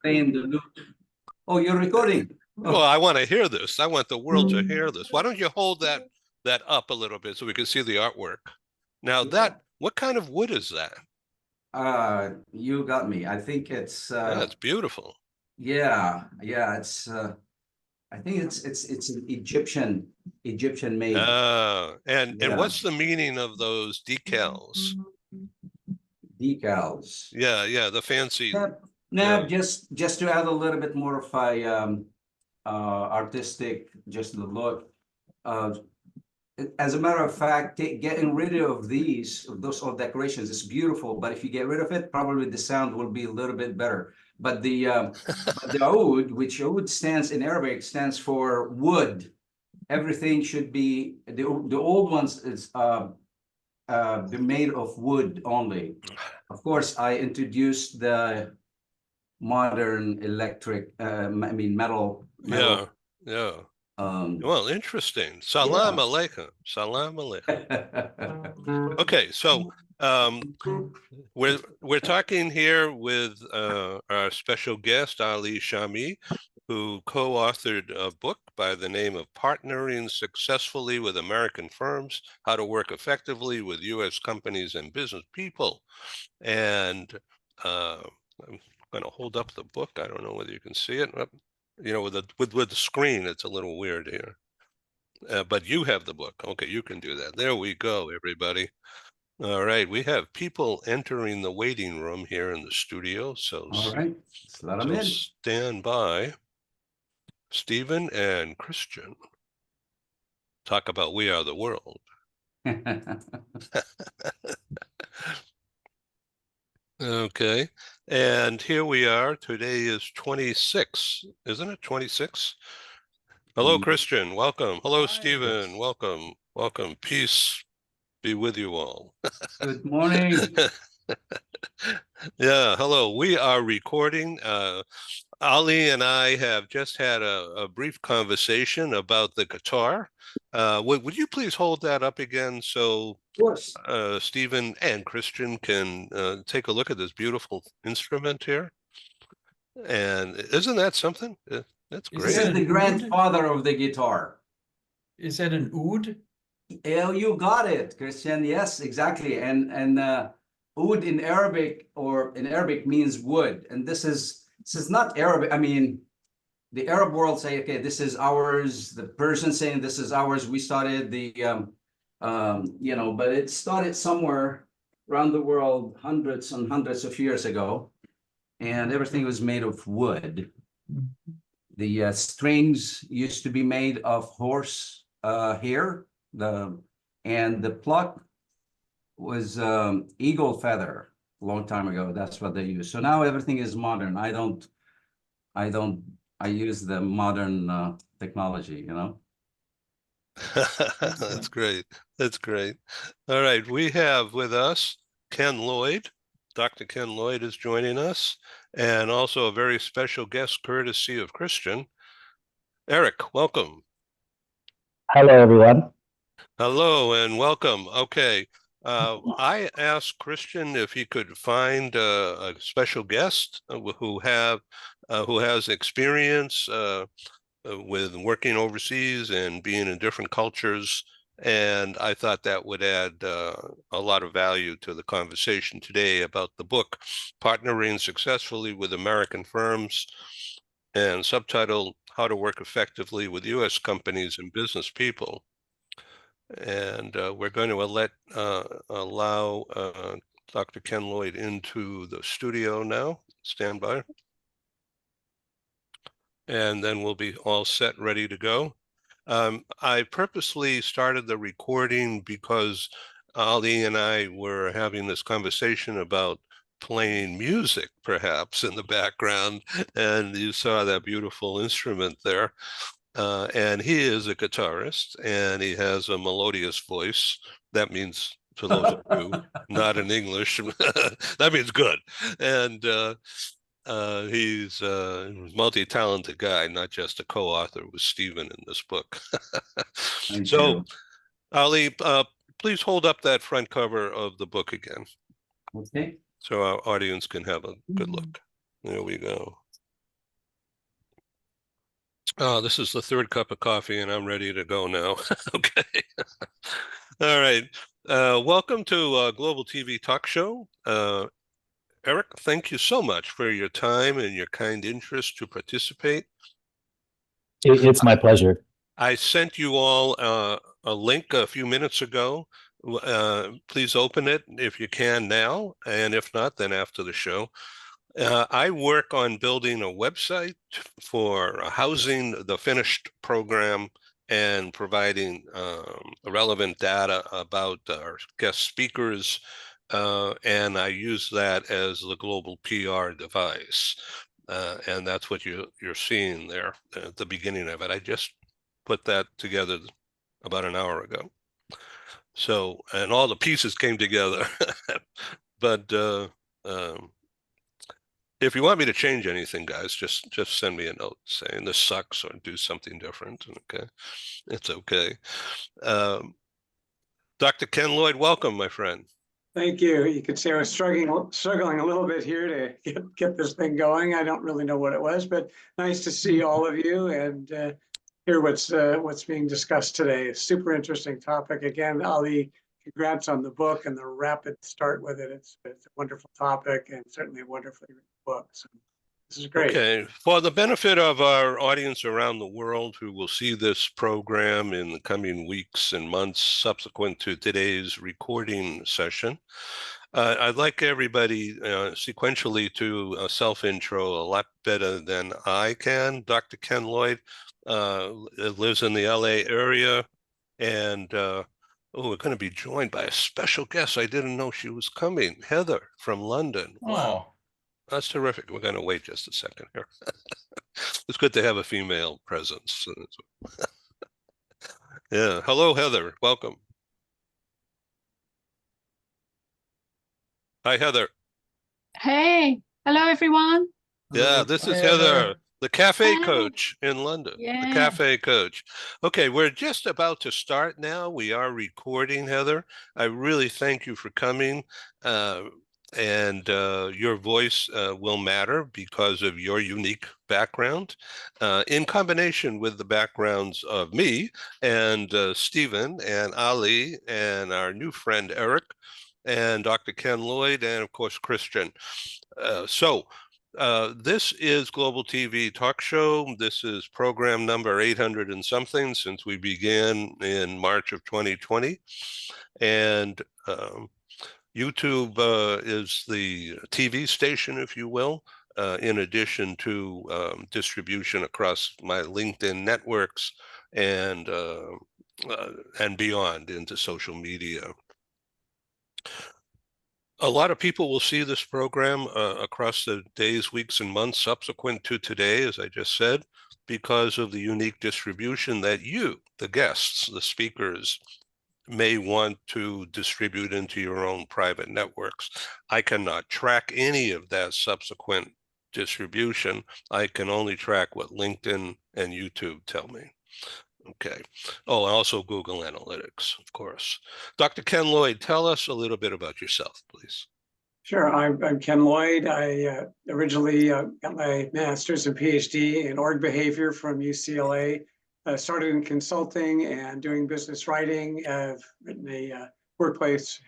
playing the lute. Oh, you're recording. Well, Oh, I want to hear this. I want the world to hear this. Why don't you hold that up a little bit so we can see the artwork? Now yeah. what kind of wood is that? You got me. I think it's That's beautiful. yeah, it's I think it's an Egyptian made. And Yeah, what's the meaning of those decals? decals. Yeah, the fancy. Now, Yeah. now just to add a little bit more of a artistic just the look. Uh, as a matter of fact, getting rid of those old decorations is beautiful, but if you get rid of it, probably the sound will be a little bit better. But the oud, which oud stands in Arabic, stands for wood. Everything should be the old ones is they're made of wood only. Of course, I introduced the modern electric, I mean Yeah. metal. Yeah. Um, Well, interesting. Salam yeah. alaikum. Salam alaikum. Okay, so um, we're talking here with our special guest Ali Shami, who co-authored a book by the name of "Partnering Successfully with American Firms: How to Work Effectively with U.S. Companies and Business People." And I'm going to hold up the book. I don't know whether you can see it. You know, with the screen, it's a little weird here. But you have the book. Okay, you can do that. There we go, everybody. All right, we have people entering the waiting room here in the studio, so All right, let's let them in. stand by. Stephen and Christian, talk about We Are the World. Okay, and here we are. Today is 26, isn't it? 26? Hello, Christian. Welcome. Hello, Hi. Stephen. Welcome. Welcome. Peace be with you all. Good morning. Yeah, hello. We are recording. Ali and I have just had a brief conversation about the guitar. Would you please hold that up again so Of course. Stephen and Christian can take a look at this beautiful instrument here? And isn't that something? That's This Is great. that is the an oud? grandfather of the guitar. Is that an oud? Oh, you got it, Christian. Yes, exactly. And oud in Arabic means wood. And this is not Arabic. I mean, the Arab world say, okay, this is ours. The Persian saying this is ours. We started but it started somewhere around the world hundreds and hundreds of years ago, and everything was made of wood. The strings used to be made of horse hair. The pluck was eagle feather a long time ago. That's what they used. So now everything is modern. I don't. I use the modern technology. That's great. That's great. All right, we have with us Ken Lloyd. Dr. Ken Lloyd is joining us, and also a very special guest courtesy of Christian. Eric, welcome. Hello, everyone. Hello and welcome. Okay. I asked Christian if he could find a special guest who has experience with working overseas and being in different cultures. And I thought that would add a lot of value to the conversation today about the book, Partnering Successfully with American Firms, and subtitle, How to Work Effectively with U.S. Companies and Business People. And we're going to allow Dr. Ken Lloyd into the studio now. Stand by. And then we'll be all set, ready to go. I purposely started the recording because Ali and I were having this conversation about playing music, perhaps, in the background, and you saw that beautiful instrument there. And he is a guitarist, and he has a melodious voice. That means, to those of you not in English, that means good. And he's a multi-talented guy, not just a co-author with Stephen in this book. Thank So, you. Ali, please hold up that front cover of the book again, Okay. so our audience can have a good look. There we go. Oh, this is the third cup of coffee, and I'm ready to go now. Okay. All right. Welcome to Global TV Talk Show. Eric, thank you so much for your time and your kind interest to participate. It's my pleasure. I sent you all a link a few minutes ago. Please open it if you can now, and if not, then after the show. I work on building a website for housing the finished program and providing relevant data about our guest speakers. And I use that as the global PR device. And that's what you're seeing there at the beginning of it. I just put that together about an hour ago. So, and all the pieces came together. But if you want me to change anything, guys, just send me a note saying this sucks or do something different. Okay, it's okay. Dr. Ken Lloyd, welcome, my friend. Thank you. You could say I was struggling a little bit here to get this thing going. I don't really know what it was, but nice to see all of you and hear what's being discussed today. Super interesting topic. Again, Ali, congrats on the book and the rapid start with it. It's a wonderful topic and certainly a wonderfully written book. So this is great. Okay, for the benefit of our audience around the world who will see this program in the coming weeks and months subsequent to today's recording session, I'd like everybody sequentially to self-intro a lot better than I can. Dr. Ken Lloyd lives in the LA area, and we're going to be joined by a special guest. I didn't know she was coming, Heather from London. Wow. Oh, That's terrific. We're going to wait just a second here. It's good to have a female presence. Yeah. Hello, Heather. Welcome. Hi, Heather. Hey, hello everyone. Yeah, this is Hi, Heather. Heather, the cafe Hi. coach in London. The Yeah. cafe coach. Okay, we're just about to start now. We are recording, Heather. I really thank you for coming. And your voice will matter because of your unique background, in combination with the backgrounds of me and Stephen and Ali and our new friend Eric and Dr. Ken Lloyd and of course Christian. This is Global TV Talk Show. This is program number 800 and something since we began in March of 2020. And YouTube is the TV station, if you will, in addition to distribution across my LinkedIn networks and beyond into social media. A lot of people will see this program across the days, weeks, and months subsequent to today, as I just said, because of the unique distribution that you, the guests, the speakers, may want to distribute into your own private networks. I cannot track any of that subsequent distribution. I can only track what LinkedIn and YouTube tell me. Okay. Oh, and also Google Analytics, of course. Dr. Ken Lloyd, tell us a little bit about yourself, please. Sure. I'm Ken Lloyd. I originally got my master's and PhD in org behavior from UCLA. Started in consulting and doing business writing. I've written a workplace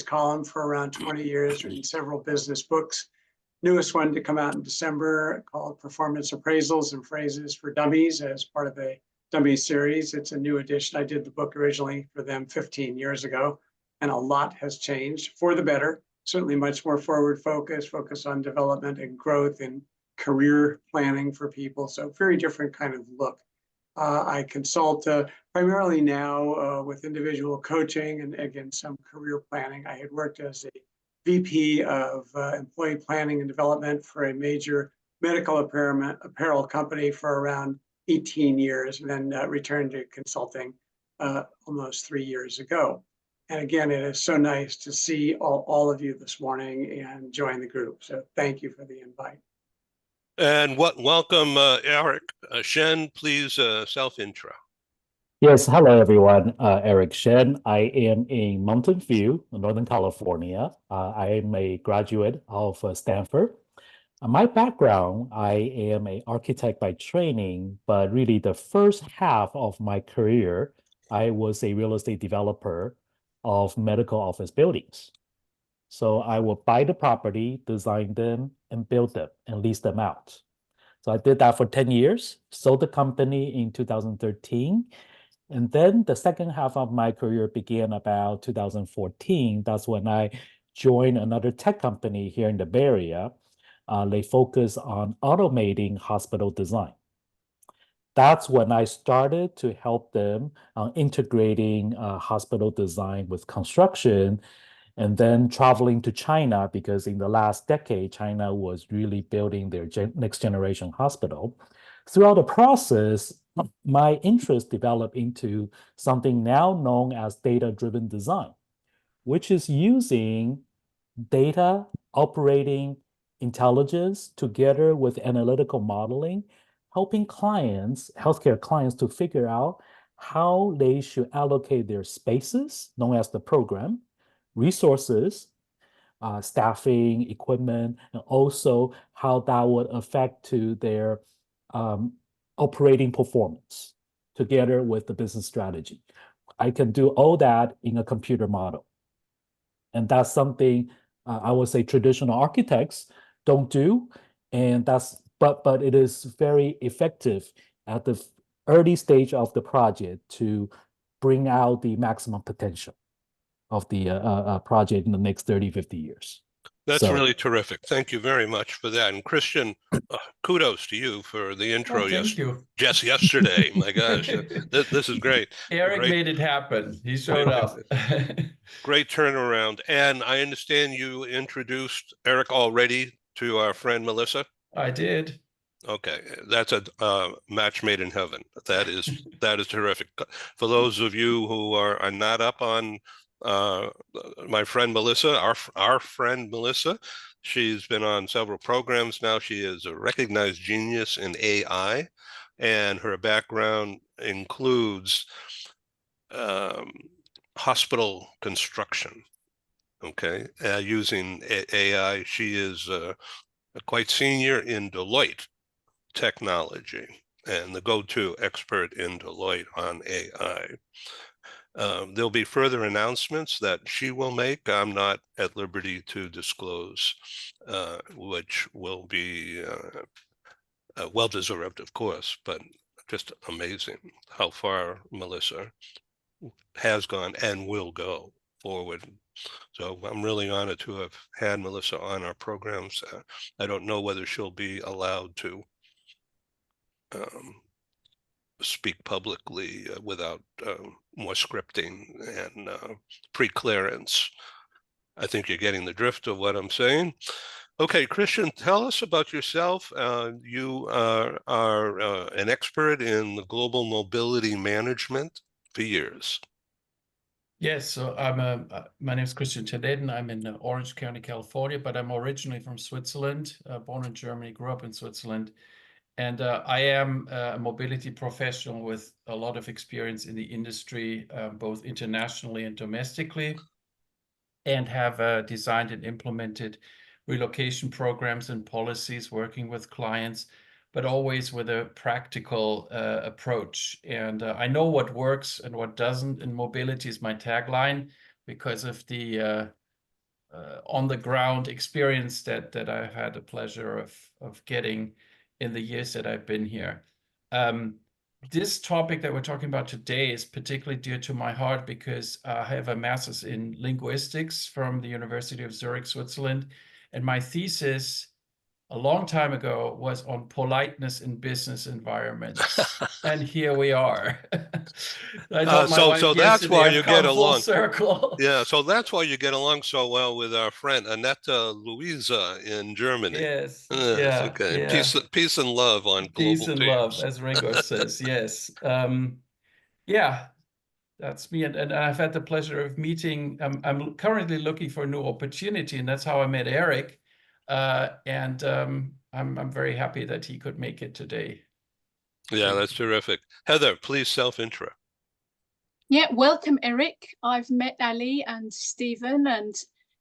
column for around 20 years, written several business books. Newest one to come out in December called Performance Appraisals and Phrases for Dummies as part of a Dummy series. It's a new edition. I did the book originally for them 15 years ago, and a lot has changed for the better. Certainly much more forward focus on development and growth and career planning for people. So very different kind of look. I consult primarily now with individual coaching and again, some career planning. I had worked as a VP of employee planning and development for a major medical apparel company for around 18 years, and then returned to consulting almost 3 years ago. And again, it is so nice to see all of you this morning and join the group. So thank you for the invite. And welcome, Eric. Shen, please self-intro. Yes, hello everyone. Eric Shen. I am in Mountain View, Northern California. I am a graduate of Stanford. My background, I am an architect by training, but really the first half of my career, I was a real estate developer of medical office buildings. So I would buy the property, design them, and build them and lease them out. So I did that for 10 years, sold the company in 2013. And then the second half of my career began about 2014. That's when I joined another tech company here in the Bay Area. They focus on automating hospital design. That's when I started to help them integrating hospital design with construction, and then traveling to China because in the last decade, China was really building their next generation hospital. Throughout the process, my interest developed into something now known as data-driven design, which is using data, operating intelligence together with analytical modeling, helping clients, healthcare clients, to figure out how they should allocate their spaces, known as the program, resources, staffing, equipment, and also how that would affect to their operating performance together with the business strategy. I can do all that in a computer model. And that's something I would say traditional architects don't do. And but it is very effective at the early stage of the project to bring out the maximum potential of the project in the next 30, 50 years. That's So- really terrific. Thank you very much for that. And Christian, kudos to you for the intro. Oh, thank you. Just yesterday. My gosh, this is great. Eric Great. made it happen. He showed up. Great turnaround. And I understand you introduced Eric already to our friend Melissa. I did. Okay, that's a match made in heaven. That is terrific. For those of you who are not up on my friend Melissa, our friend Melissa, she's been on several programs now. She is a recognized genius in AI, and her background includes hospital construction. Okay, using AI. She is quite senior in Deloitte technology and the go-to expert in Deloitte on AI. There'll be further announcements that she will make. I'm not at liberty to disclose, which will be well-deserved, of course, but just amazing how far Melissa has gone and will go forward. So I'm really honored to have had Melissa on our programs. I don't know whether she'll be allowed to speak publicly without more scripting and pre-clearance. I think you're getting the drift of what I'm saying. Okay, Christian, tell us about yourself. You are an expert in the global mobility management for years. Yes, so my name is Christian Tededen. I'm in Orange County, California, but I'm originally from Switzerland, born in Germany, grew up in Switzerland. And I am a mobility professional with a lot of experience in the industry, both internationally and domestically, and have designed and implemented relocation programs and policies working with clients, but always with a practical approach. And I know what works and what doesn't, and mobility is my tagline because of the on-the-ground experience that I've had the pleasure of getting in the years that I've been here. This topic that we're talking about today is particularly dear to my heart because I have a master's in linguistics from the University of Zurich, Switzerland. And my thesis a long time ago was on politeness in business environments. And here we are. I told my wife so that's why you get along. Full circle. Yeah, so that's why you get along so well with our friend Annette Louisa in Germany. Yes. Yes, Yeah. okay. Yeah. Peace and love on Peace global and teams. love, as Ringo says. Yes. Yeah, that's me. And I've had the pleasure of meeting. I'm currently looking for a new opportunity, and that's how I met Eric. And I'm very happy that he could make it today. Yeah, that's terrific. Heather, please self-intro. Yeah, welcome, Eric. I've met Ali and Stephen and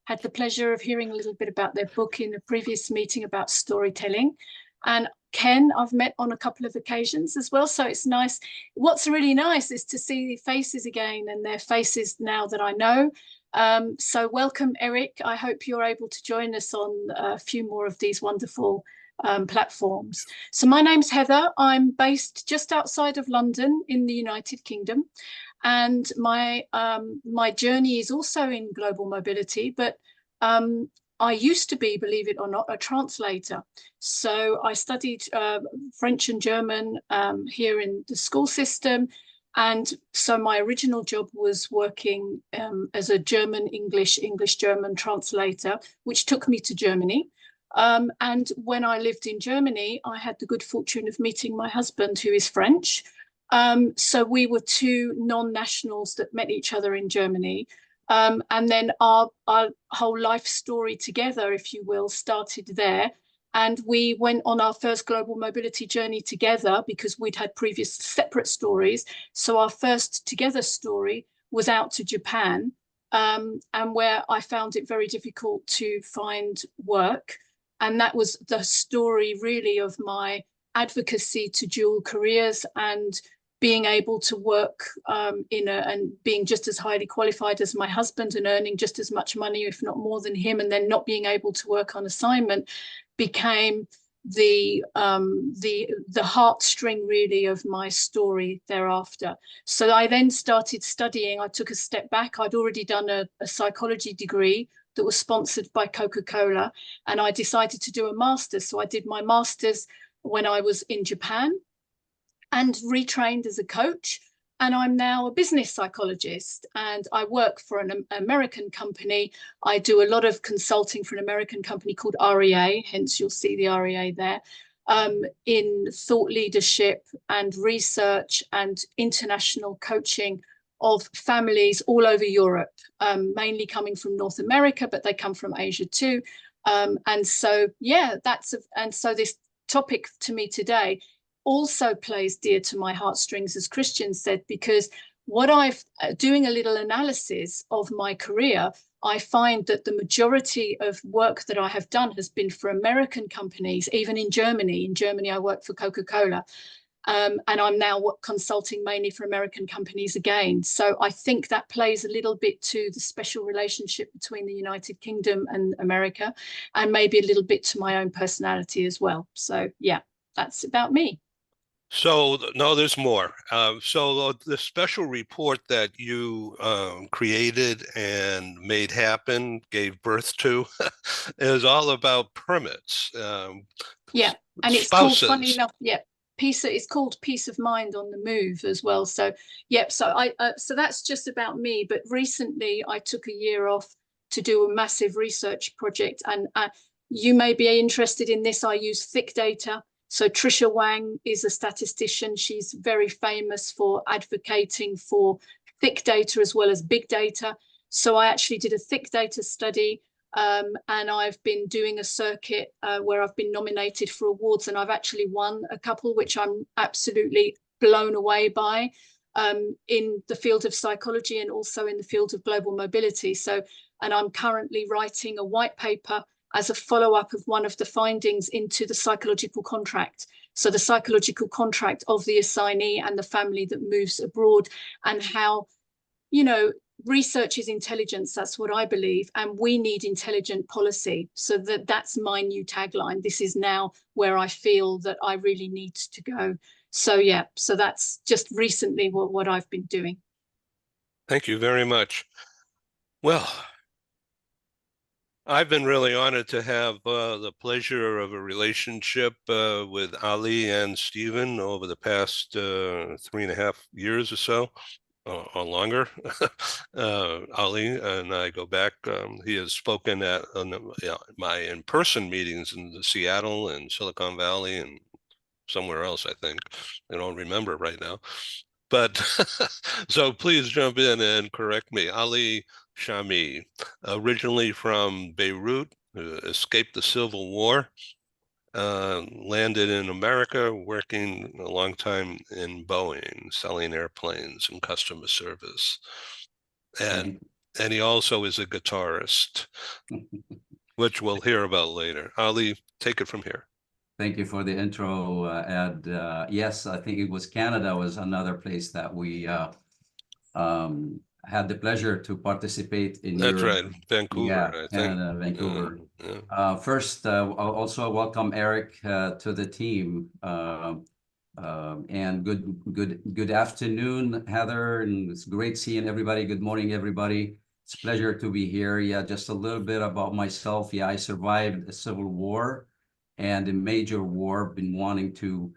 had the pleasure of hearing a little bit about their book in a previous meeting about storytelling. And Ken, I've met on a couple of occasions as well, so it's nice. What's really nice is to see faces again, and their faces now that I know. So welcome, Eric. I hope you're able to join us on a few more of these wonderful platforms. So my name's Heather. I'm based just outside of London in the United Kingdom. And my journey is also in global mobility, but I used to be, believe it or not, a translator. So I studied French and German here in the school system. And so my original job was working as a English-German translator, which took me to Germany. And when I lived in Germany, I had the good fortune of meeting my husband, who is French. So we were two non-nationals that met each other in Germany. And then our whole life story together, if you will, started there. And we went on our first global mobility journey together because we'd had previous separate stories. So our first together story was out to Japan, and where I found it very difficult to find work. And that was the story really of my advocacy to dual careers and being able to work and being just as highly qualified as my husband and earning just as much money, if not more than him, and then not being able to work on assignment became the heartstring really of my story thereafter. So I then started studying. I took a step back. I'd already done a psychology degree that was sponsored by Coca-Cola, and I decided to do a master's. So I did my master's when I was in Japan and retrained as a coach. And I'm now a business psychologist, and I work for an American company. I do a lot of consulting for an American company called REA, hence you'll see the REA there, in thought leadership and research and international coaching of families all over Europe, mainly coming from North America, but they come from Asia too. And so, yeah, and so this topic to me today also plays dear to my heartstrings, as Christian said, because what I've doing a little analysis of my career, I find that the majority of work that I have done has been for American companies, even in Germany. In Germany, I work for Coca-Cola. And I'm now consulting mainly for American companies again. So I think that plays a little bit to the special relationship between the United Kingdom and America, and maybe a little bit to my own personality as well. So yeah, that's about me. So no, there's more. So the special report that you created and made happen, gave birth to, is all about permits. Yeah, and it's spouses. called, funny enough, yeah, it's called Peace of Mind on the Move as well. So yep, so so that's just about me. But recently I took a year off to do a massive research project, and you may be interested in this. I use thick data. So Trisha Wang is a statistician. She's very famous for advocating for thick data as well as big data. So I actually did a thick data study, and I've been doing a circuit where I've been nominated for awards, and I've actually won a couple, which I'm absolutely blown away by, in the field of psychology and also in the field of global mobility. So, and I'm currently writing a white paper as a follow-up of one of the findings into the psychological contract. So the psychological contract of the assignee and the family that moves abroad, and how, you know, research is intelligence. That's what I believe. And we need intelligent policy. So that's my new tagline. This is now where I feel that I really need to go. So yeah, so that's just recently what I've been doing. Thank you very much. Well, I've been really honored to have the pleasure of a relationship with Ali and Stephen over the past 3.5 years or so, or longer. Ali and I go back. He has spoken at my in-person meetings in Seattle and Silicon Valley and somewhere else, I think. I don't remember right now. But so please jump in and correct me. Ali Shami, originally from Beirut, escaped the Civil War, landed in America, working a long time in Boeing, selling airplanes and customer service. And and he also is a guitarist, which we'll hear about later. Ali, take it from here. Thank you for the intro, Ed. Yes, I think it was Canada was another place that we had the pleasure to participate in. That's your, right, Vancouver, yeah, I think. Canada, Vancouver. Yeah. First, I'll also welcome Eric to the team. And good afternoon, Heather, and it's great seeing everybody. Good morning, everybody. It's a pleasure to be here. Yeah, just a little bit about myself. Yeah, I survived a civil war and a major war. Been wanting to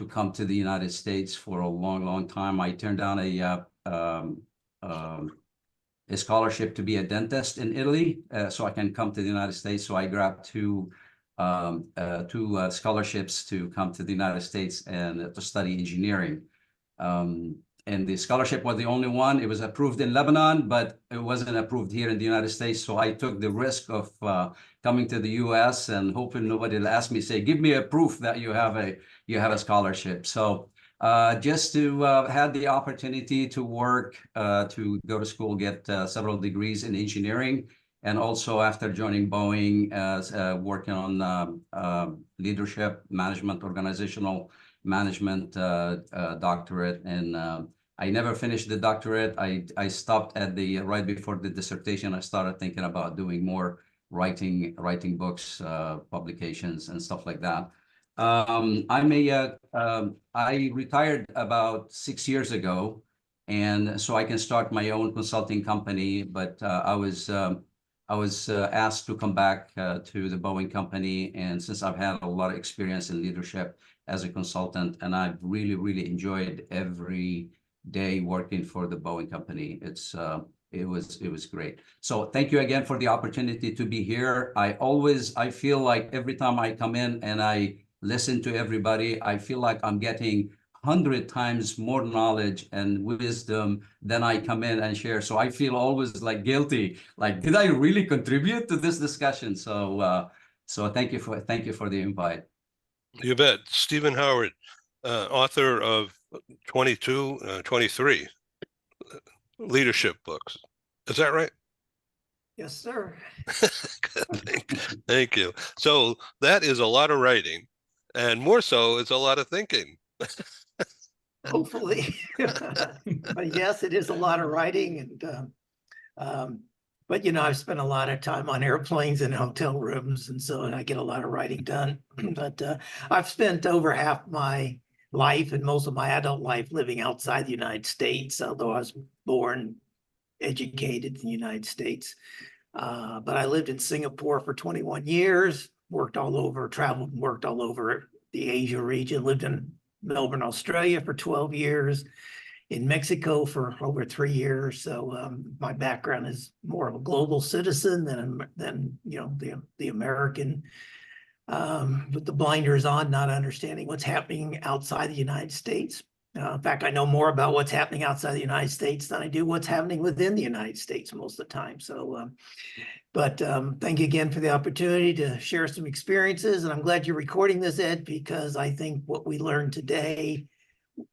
come to the United States for a long time. I turned down a scholarship to be a dentist in Italy, so I can come to the United States. So I grabbed two scholarships to come to the United States and to study engineering. And the scholarship was the only one. It was approved in Lebanon, but it wasn't approved here in the United States. So I took the risk of coming to the U.S. and hoping nobody will ask me, say, give me a proof that you have a scholarship. So just to had the opportunity to work, to go to school, get several degrees in engineering. And also after joining Boeing, working on leadership, management, organizational management doctorate. And I never finished the doctorate. I stopped at the right before the dissertation. I started thinking about doing more writing books, publications, and stuff like that. I retired about 6 years ago, and so I can start my own consulting company. But I was asked to come back to the Boeing company, and since I've had a lot of experience in leadership as a consultant, and I've really enjoyed every day working for the Boeing company. It was great. So thank you again for the opportunity to be here. I feel like every time I come in and I listen to everybody, I feel like I'm getting 100 times more knowledge and wisdom than I come in and share. So I feel always like guilty. Like, did I really contribute to this discussion? So thank you for the invite. You bet. Stephen Howard, author of 23 leadership books. Is that right? Yes, sir. Thank you. So that is a lot of writing, and more so, it's a lot of thinking. Hopefully. But yes, it is a lot of writing. And but I've spent a lot of time on airplanes and hotel rooms, and so I get a lot of writing done. But I've spent over half my life and most of my adult life living outside the United States, although I was born, educated in the United States. But I lived in Singapore for 21 years, traveled and worked all over the Asia region, lived in Melbourne, Australia for 12 years, in Mexico for over 3 years. So my background is more of a global citizen than the American, with the blinders on, not understanding what's happening outside the United States. In fact, I know more about what's happening outside the United States than I do what's happening within the United States most of the time. So, but thank you again for the opportunity to share some experiences. And I'm glad you're recording this, Ed, because I think what we learned today,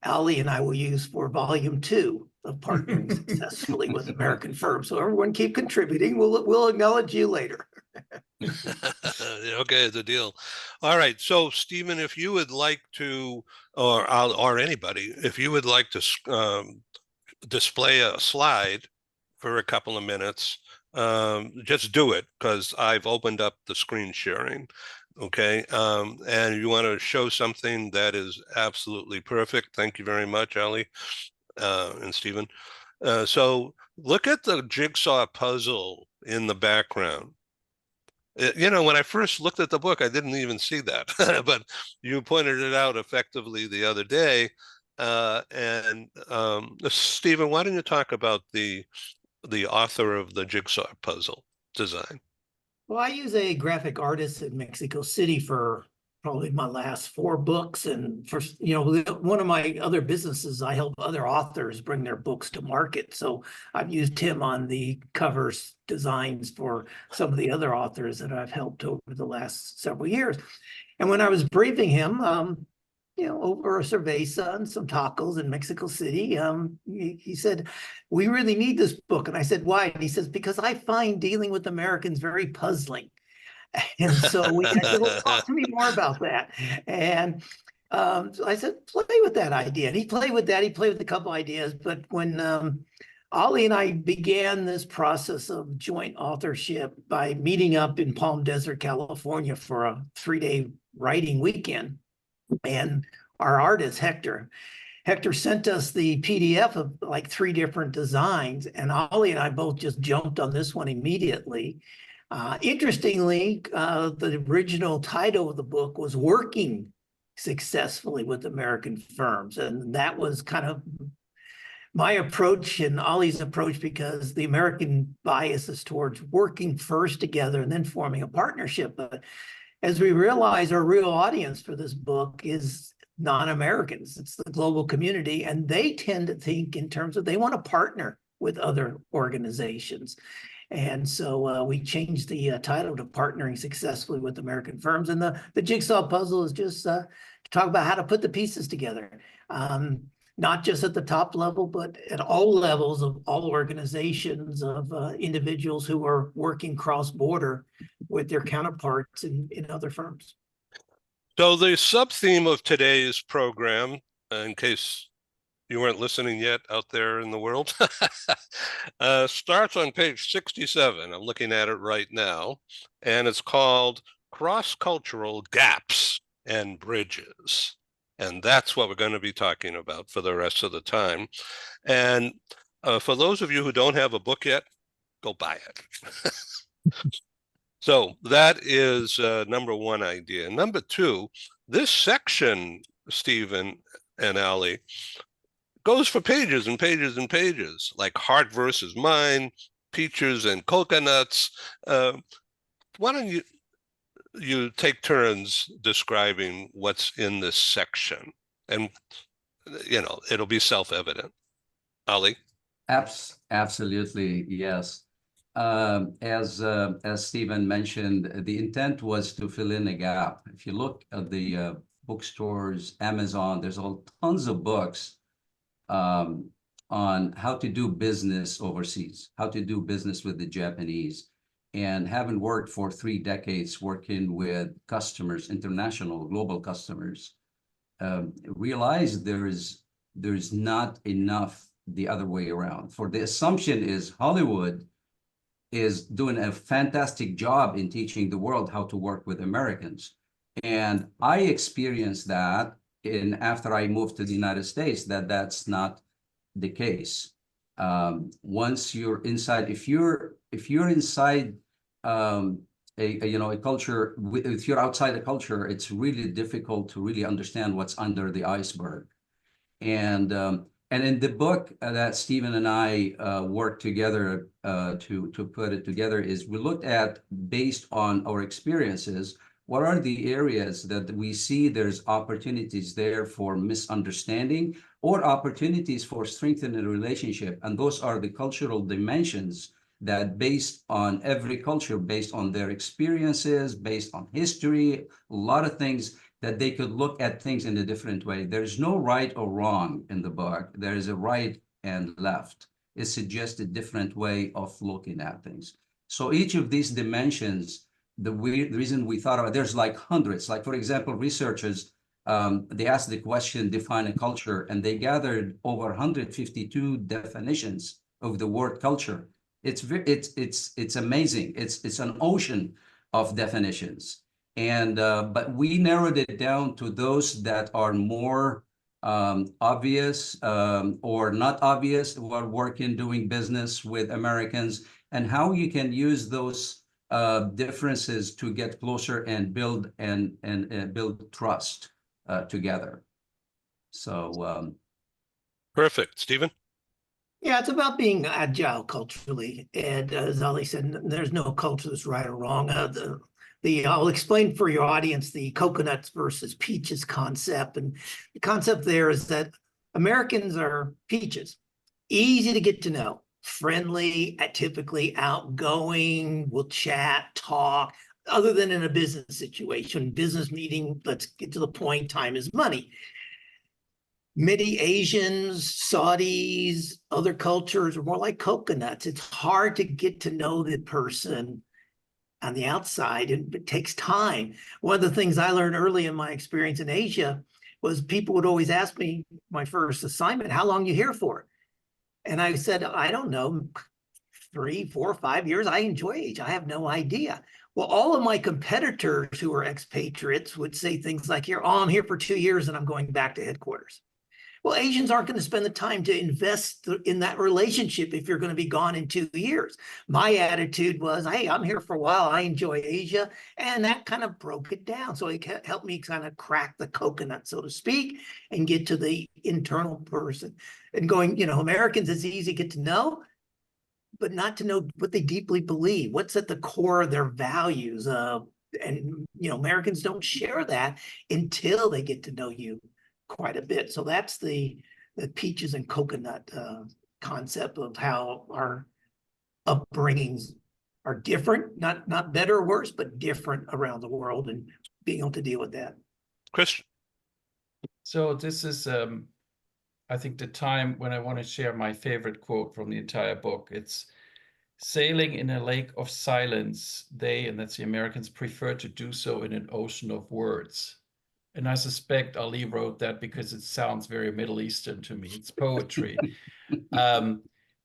Ali and I will use for volume 2 of partnering successfully with American firms. So everyone keep contributing. We'll acknowledge you later. Okay, the deal. All right. So, Stephen, if you would like to, or anybody, if you would like to display a slide for a couple of minutes, just do it, because I've opened up the screen sharing. Okay. And you want to show something that is absolutely perfect. Thank you very much, Ali and Stephen. So look at the jigsaw puzzle in the background. When I first looked at the book, I didn't even see that, but you pointed it out effectively the other day. Stephen, why don't you talk about the author of the jigsaw puzzle design? Well, I use a graphic artist in Mexico City for probably my last 4 books. And for, one of my other businesses, I help other authors bring their books to market. So I've used him on the covers designs for some of the other authors that I've helped over the last several years. And when I was briefing him, over a cerveza and some tacos in Mexico City, he said, "We really need this book." And I said, "Why?" And he says, "Because I find dealing with Americans very puzzling." And so I said, "Well, talk to me more about that." And so I said, "Play with that idea." And he played with that. He played with a couple ideas. But when Ollie and I began this process of joint authorship by meeting up in Palm Desert, California for a 3-day writing weekend, and our artist, Hector sent us the PDF of like 3 different designs, and Ollie and I both just jumped on this one immediately. Interestingly, the original title of the book was Working Successfully with American Firms, and that was kind of my approach and Ollie's approach, because the American bias is towards working first together and then forming a partnership. But as we realize, our real audience for this book is non-Americans. It's the global community, and they tend to think in terms of they want to partner with other organizations. And so we changed the title to Partnering Successfully with American Firms. And the jigsaw puzzle is just to talk about how to put the pieces together. Not just at the top level, but at all levels of all organizations, of individuals who are working cross-border with their counterparts in other firms. So the sub-theme of today's program, in case you weren't listening yet out there in the world, starts on page 67. I'm looking at it right now, and it's called Cross-Cultural Gaps and Bridges. And that's what we're going to be talking about for the rest of the time. And for those of you who don't have a book yet, go buy it. So that is number one idea. Number two, this section, Stephen and Allie, goes for pages and pages and pages, like heart versus mind, peaches and coconuts. Why don't you take turns describing what's in this section, and it'll be self-evident. Ollie? Absolutely, yes. As Stephen mentioned, the intent was to fill in a gap. If you look at the bookstores, Amazon, there's all tons of books on how to do business overseas, how to do business with the Japanese. And having worked for 3 decades working with customers, international, global customers, realized there's not enough the other way around. For the assumption is Hollywood is doing a fantastic job in teaching the world how to work with Americans. And I experienced that after I moved to the United States, that's not the case. Once you're inside, if you're inside a culture, if you're outside a culture, it's really difficult to really understand what's under the iceberg. And in the book that Stephen and I worked together to put it together, is we looked at, based on our experiences, what are the areas that we see there's opportunities there for misunderstanding or opportunities for strengthening a relationship. And those are the cultural dimensions that, based on every culture, based on their experiences, based on history, a lot of things, that they could look at things in a different way. There's no right or wrong in the book. There is a right and left. It suggests a different way of looking at things. So each of these dimensions, the reason we thought about, there's like hundreds. Like, for example, researchers, they asked the question, define a culture, and they gathered over 152 definitions of the word culture. It's amazing. It's an ocean of definitions. And but we narrowed it down to those that are more obvious or not obvious, who are working, doing business with Americans, and how you can use those differences to get closer and build build trust together. So perfect. Stephen? Yeah, it's about being agile culturally. And as Ali said, there's no culture that's right or wrong. I'll explain for your audience the coconuts versus peaches concept. And the concept there is that Americans are peaches, easy to get to know, friendly, typically outgoing, will chat, talk, other than in a business situation, business meeting, let's get to the point, time is money. Many Asians, Saudis, other cultures are more like coconuts. It's hard to get to know the person on the outside, and it takes time. One of the things I learned early in my experience in Asia was people would always ask me, my first assignment, how long are you here for? And I said, I don't know, 3, 4, 5 years. I enjoy Asia. I have no idea. Well, all of my competitors who are expatriates would say things like, "Here, oh, I'm here for 2 years and I'm going back to headquarters." Well, Asians aren't going to spend the time to invest in that relationship if you're going to be gone in 2 years. My attitude was, hey, I'm here for a while. I enjoy Asia. And that kind of broke it down. So it helped me kind of crack the coconut, so to speak, and get to the internal person. And going, Americans, it's easy to get to know, but not to know what they deeply believe, what's at the core of their values. And Americans don't share that until they get to know you quite a bit. So that's the peaches and coconut concept of how our upbringings are different, not better or worse, but different around the world, and being able to deal with that. Christian. So this is, I think, the time when I want to share my favorite quote from the entire book. It's, "Sailing in a lake of silence, they," and that's the Americans, "prefer to do so in an ocean of words." And I suspect Ali wrote that because it sounds very Middle Eastern to me. It's poetry.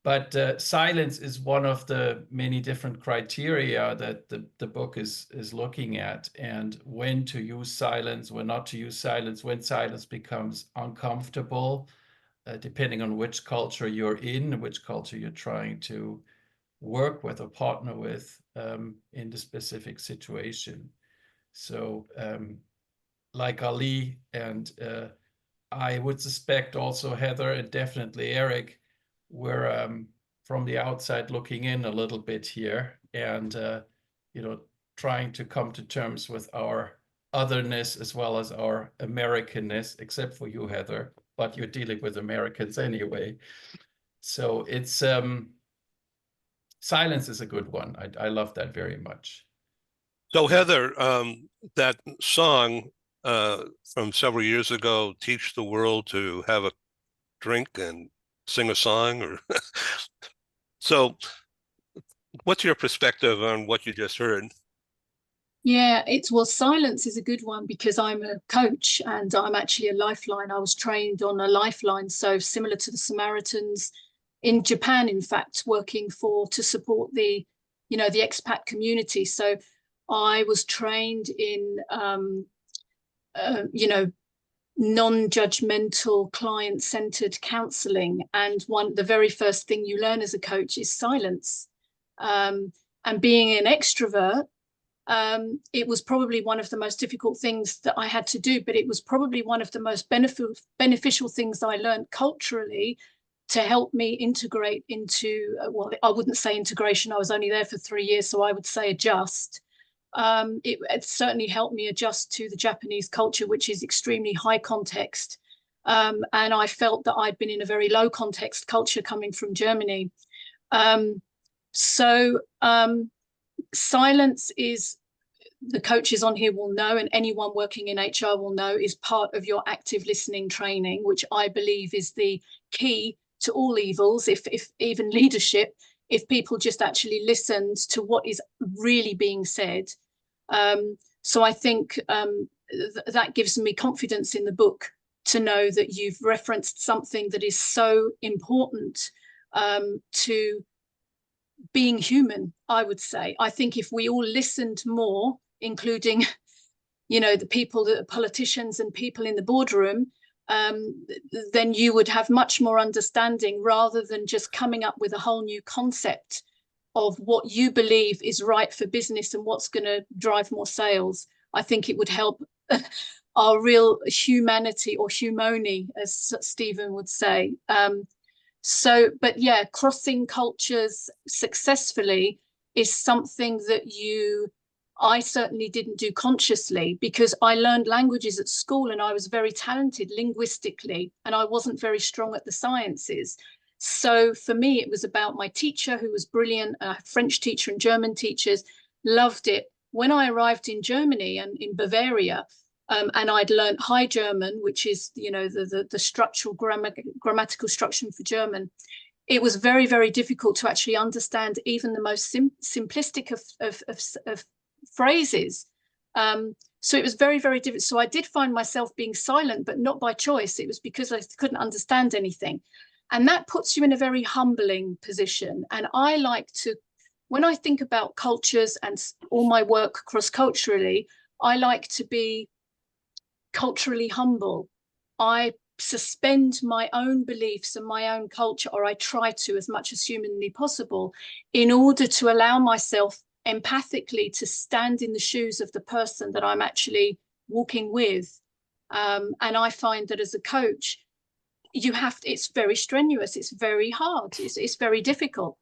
But silence is one of the many different criteria that the book is looking at, and when to use silence, when not to use silence, when silence becomes uncomfortable, depending on which culture you're in, which culture you're trying to work with or partner with in the specific situation. So like Ali, and I would suspect also Heather and definitely Eric, we're from the outside looking in a little bit here, and trying to come to terms with our otherness as well as our Americanness, except for you, Heather, but you're dealing with Americans anyway. So it's silence is a good one. I love that very much. So Heather, that song from several years ago, "Teach the World to Have a Drink and Sing a Song," or so what's your perspective on what you just heard? Yeah, silence is a good one because I'm a coach and I'm actually a lifeline. I was trained on a lifeline, so similar to the Samaritans in Japan, in fact, working to support the expat community. So I was trained in non-judgmental, client-centered counseling, and the very first thing you learn as a coach is silence. And being an extrovert, it was probably one of the most difficult things that I had to do, but it was probably one of the most beneficial things I learned culturally to help me integrate into, well, I wouldn't say integration, I was only there for 3 years, so I would say adjust. It certainly helped me adjust to the Japanese culture, which is extremely high context. And I felt that I'd been in a very low context culture coming from Germany. Silence is, the coaches on here will know, and anyone working in HR will know, is part of your active listening training, which I believe is the key to all evils, if even leadership, if people just actually listened to what is really being said. So I think that gives me confidence in the book to know that you've referenced something that is so important to being human, I would say. I think if we all listened more, including, the people, the politicians and people in the boardroom, then you would have much more understanding rather than just coming up with a whole new concept of what you believe is right for business and what's going to drive more sales. I think it would help our real humanity, or humony, as Stephen would say. But yeah, crossing cultures successfully is something that I certainly didn't do consciously, because I learned languages at school and I was very talented linguistically, and I wasn't very strong at the sciences. So for me, it was about my teacher, who was brilliant, French teacher and German teachers, loved it. when I arrived in Germany and in Bavaria, and I'd learned High German, which is, you know, the structural grammatical structure for German, it was very, very difficult to actually understand even the most simplistic of phrases. So it was very, very difficult. So I did find myself being silent, but not by choice. It was because I couldn't understand anything. And that puts you in a very humbling position. And I like to, when I think about cultures and all my work cross-culturally, I like to be culturally humble. I suspend my own beliefs and my own culture, or I try to as much as humanly possible, in order to allow myself empathically to stand in the shoes of the person that I'm actually walking with. And I find that as a coach, you have to, it's very strenuous, it's very hard, it's very difficult.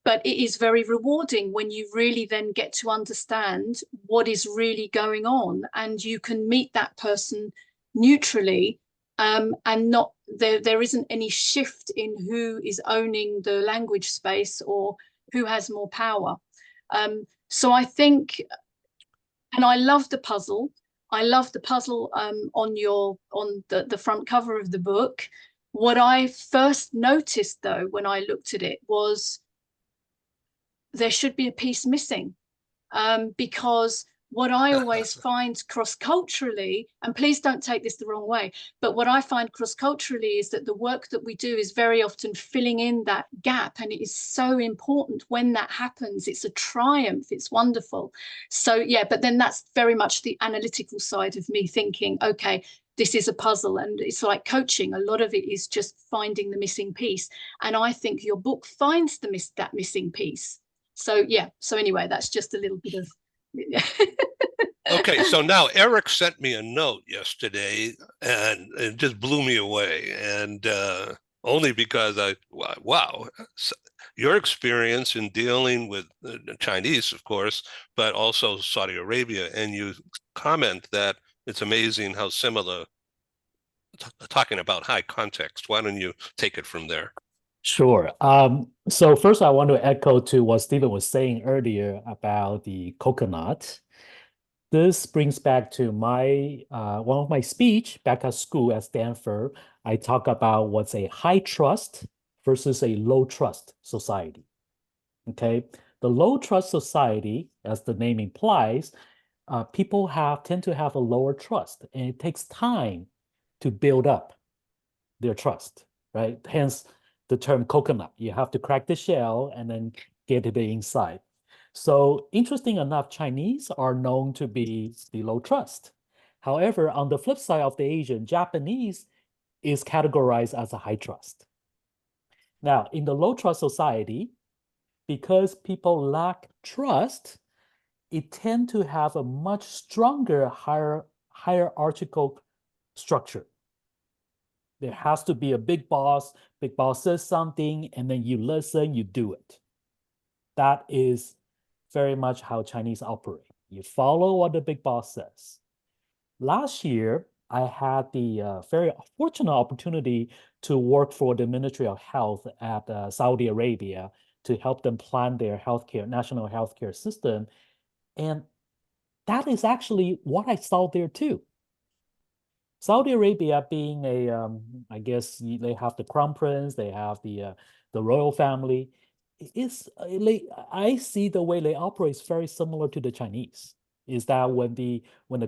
But it is very rewarding when you really then get to understand what is really going on, and you can meet that person neutrally, and not there isn't any shift in who is owning the language space or who has more power. So I think, and I love the puzzle. I love the puzzle on the front cover of the book. What I first noticed, though, when I looked at it, was there should be a piece missing, because what I always find cross-culturally, and please don't take this the wrong way, but what I find cross-culturally is that the work that we do is very often filling in that gap, and it is so important when that happens. It's a triumph, it's wonderful. So yeah, but then that's very much the analytical side of me thinking, okay, this is a puzzle, and it's like coaching. A lot of it is just finding the missing piece, and I think your book finds that missing piece. So yeah, so anyway, that's just a little bit of Okay, so now Eric sent me a note yesterday, and it just blew me away. And only because wow, your experience in dealing with the Chinese, of course, but also Saudi Arabia, and you comment that it's amazing how similar, talking about high context. Why don't you take it from there? Sure. So first I want to echo to what Stephen was saying earlier about the coconut. This brings back to my one of my speech back at school at Stanford. I talk about what's a high trust versus a low trust society. Okay, the low trust society, as the name implies, people tend to have a lower trust, and it takes time to build up their trust, right? Hence the term coconut. You have to crack the shell and then get to the inside. So interesting enough, Chinese are known to be the low trust. However, on the flip side of the Asian, Japanese is categorized as a high trust. Now, in the low trust society, because people lack trust, it tends to have a much stronger hierarchical structure. There has to be a big boss says something, and then you listen, you do it. That is very much how Chinese operate. You follow what the big boss says. Last year, I had the very fortunate opportunity to work for the Ministry of Health at Saudi Arabia to help them plan their healthcare, national healthcare system. And that is actually what I saw there too. Saudi Arabia being a, I guess they have the crown prince, they have the royal family. I see the way they operate is very similar to the Chinese. Is that when the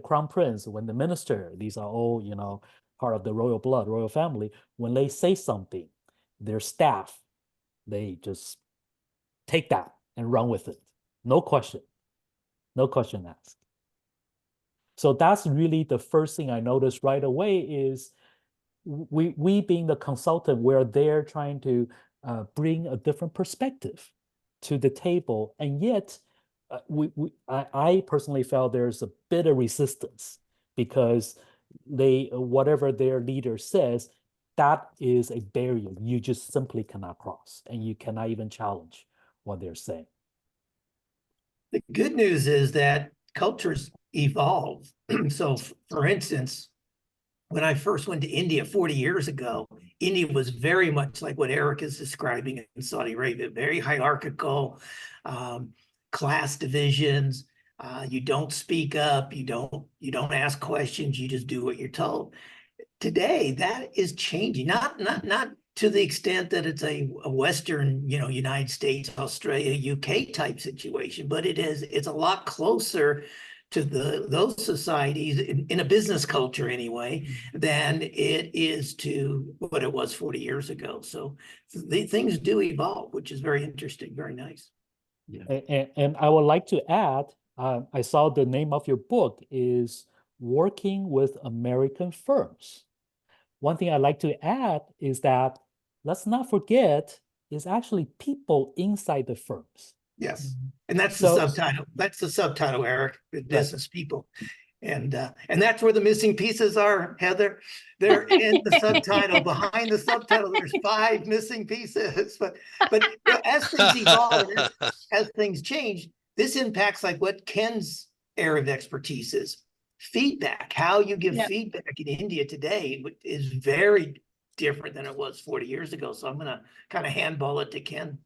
crown prince, when the minister, these are all part of the royal blood, royal family. When they say something, their staff, they just take that and run with it, no question asked. So that's really the first thing I noticed right away is we being the consultant, we're there trying to bring a different perspective to the table. And yet I personally felt there's a bit of resistance because whatever their leader says, that is a barrier you just simply cannot cross, and you cannot even challenge what they're saying. The good news is that cultures evolve. So for instance, when I first went to India 40 years ago, India was very much like what Eric is describing in Saudi Arabia, very hierarchical, class divisions. You don't speak up. You don't ask questions. You just do what you're told. Today, that is changing. Not to the extent that it's a Western, United States, Australia, UK type situation, but it's a lot closer to those societies in a business culture anyway, than it is to what it was 40 years ago. So the things do evolve, which is very interesting, very nice. Yeah. And I would like to add, I saw the name of your book is Working with American Firms. One thing I'd like to add is that let's not forget is actually people inside the firms. Yes. And that's So- the subtitle. That's the subtitle, Eric, business people. And that's where the missing pieces are, Heather. They're in the subtitle. Behind the subtitle, there's 5 missing pieces. But as things evolve, and as things change, this impacts like what Ken's area of expertise is. Feedback, how you give feedback in India today is very different than it was 40 years ago. So I'm going to kind of handball it to Ken.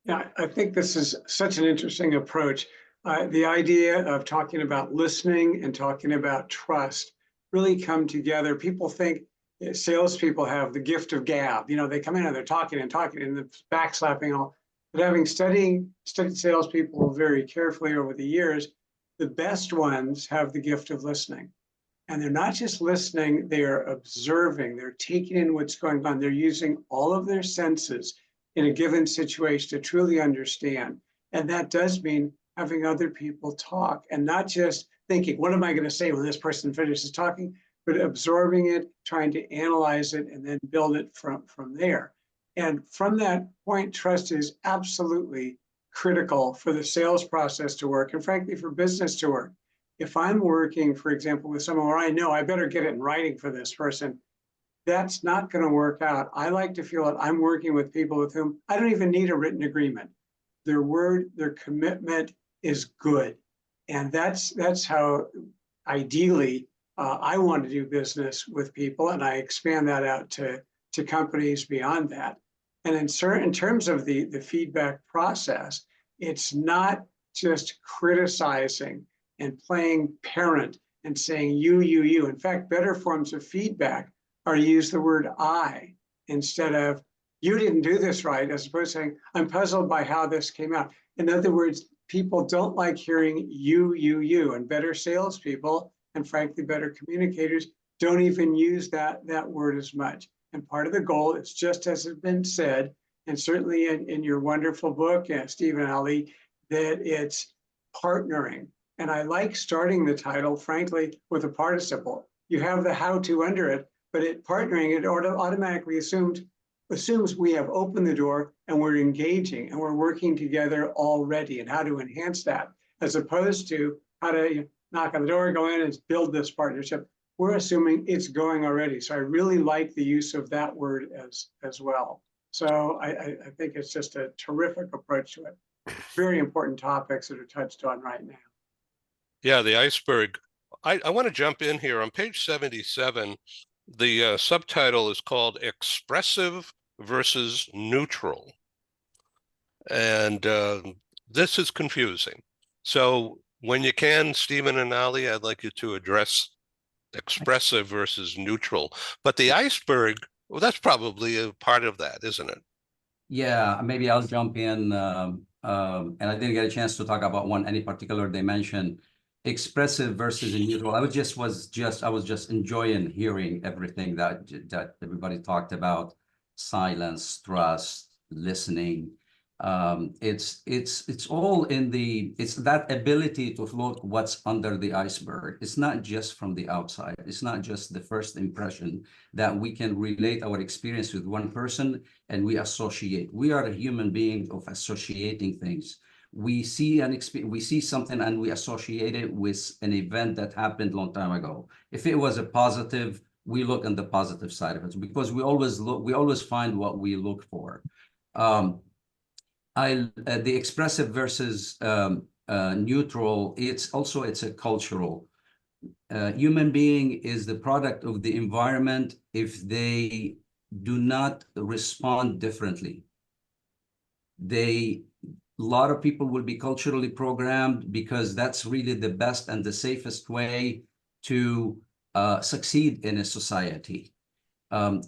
Yeah, I think this is such an interesting approach. The idea of talking about listening and talking about trust really come together. People think salespeople have the gift of gab. They come in and they're talking and the backslapping all. But having studied salespeople very carefully over the years, the best ones have the gift of listening. And they're not just listening, they are observing, they're taking in what's going on. They're using all of their senses in a given situation to truly understand. And that does mean having other people talk and not just thinking, what am I going to say when this person finishes talking, but absorbing it, trying to analyze it, and then build it from there. And from that point, trust is absolutely critical for the sales process to work, and frankly, for business to work. If I'm working, for example, with someone where I know I better get it in writing for this person, that's not going to work out. I like to feel that I'm working with people with whom I don't even need a written agreement. Their word, their commitment is good. And that's how ideally I want to do business with people. And I expand that out to companies beyond that. And in terms of the feedback process, it's not just criticizing and playing parent and saying you. In fact, better forms of feedback are to use the word I instead of you didn't do this right, as opposed to saying, I'm puzzled by how this came out. In other words, people don't like hearing you, and better salespeople, and frankly, better communicators don't even use that word as much. And part of the goal is just as has been said, and certainly in your wonderful book, Stephen Ali, that it's partnering. And I like starting the title, frankly, with a participle. You have the how-to under it, but partnering, it automatically assumes we have opened the door and we're engaging and we're working together already, and how to enhance that, as opposed to how to knock on the door, go in and build this partnership. We're assuming it's going already. So I really like the use of that word as well. So I think it's just a terrific approach to it. Very important topics that are touched on right now. Yeah, the iceberg. I want to jump in here. On page 77, the subtitle is called Expressive versus Neutral. And this is confusing. So when you can, Stephen and Ali, I'd like you to address expressive versus neutral. But the iceberg, well, that's probably a part of that, isn't it? Yeah, maybe I'll jump in. And I didn't get a chance to talk about any particular dimension, expressive versus neutral. I was just enjoying hearing everything that everybody talked about: silence, trust, listening. It's all it's that ability to look what's under the iceberg. It's not just from the outside. It's not just the first impression that we can relate our experience with one person and we associate. We are a human being of associating things. We see something and we associate it with an event that happened a long time ago. If it was a positive, we look on the positive side of it, because we always find what we look for. The expressive versus neutral, it's a cultural. Human being is the product of the environment. If they do not respond differently, they lot of people will be culturally programmed because that's really the best and the safest way to succeed in a society.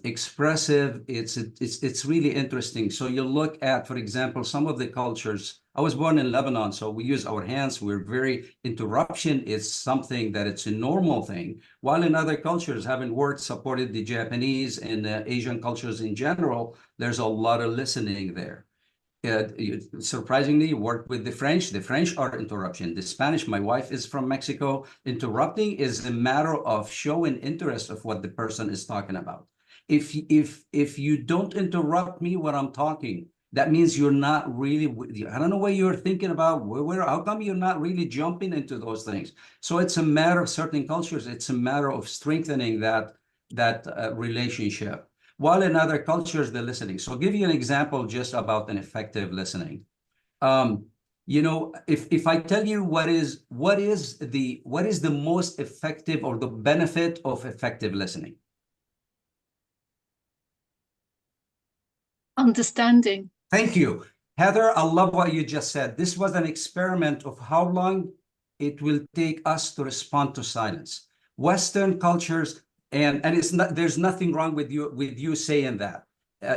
Expressive, it's really interesting. So you look at, for example, some of the cultures. I was born in Lebanon, so we use our hands. We're very, interruption is something that it's a normal thing. While in other cultures, having worked, supported the Japanese and Asian cultures in general, there's a lot of listening there. Surprisingly, worked with the French. The French are interruption. The Spanish, my wife is from Mexico. Interrupting is a matter of showing interest of what the person is talking about. If you don't interrupt me when I'm talking, that means you're not really, I don't know what you're thinking about. How come you're not really jumping into those things? So it's a matter of certain cultures. It's a matter of strengthening that relationship. While in other cultures, the listening. So I'll give you an example just about an effective listening. You know, if I tell you what is the most effective or the benefit of effective listening? Understanding. Thank you. Heather, I love what you just said. This was an experiment of how long it will take us to respond to silence. Western cultures, and it's not, there's nothing wrong with you saying that.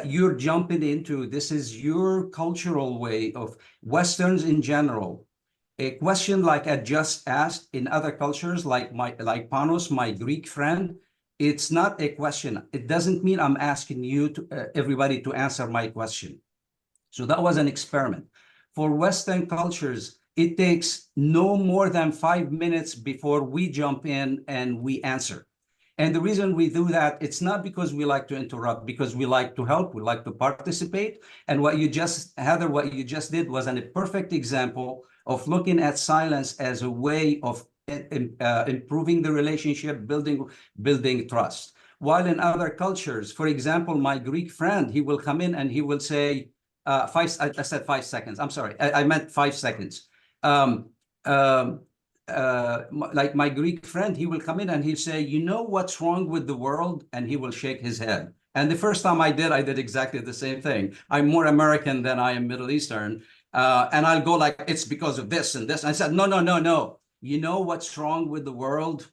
You're jumping into, this is your cultural way of Westerns in general. A question like I just asked in other cultures, like Panos, my Greek friend, it's not a question. It doesn't mean I'm asking you to everybody to answer my question. So that was an experiment. For Western cultures, it takes no more than 5 minutes before we jump in and we answer. And the reason we do that, it's not because we like to interrupt, because we like to help, we like to participate. And what you just, Heather, what you just did was a perfect example of looking at silence as a way of improving the relationship, building trust. While in other cultures, for example, my Greek friend, he will come in and he will say, I said 5 seconds. I'm sorry, I meant 5 seconds. Like my Greek friend, he will come in and he'll say, you know what's wrong with the world? And he will shake his head. And the first time I did exactly the same thing. I'm more American than I am Middle Eastern. And I'll go like, it's because of this and this. And I said, no, no, no, no. You know what's wrong with the world?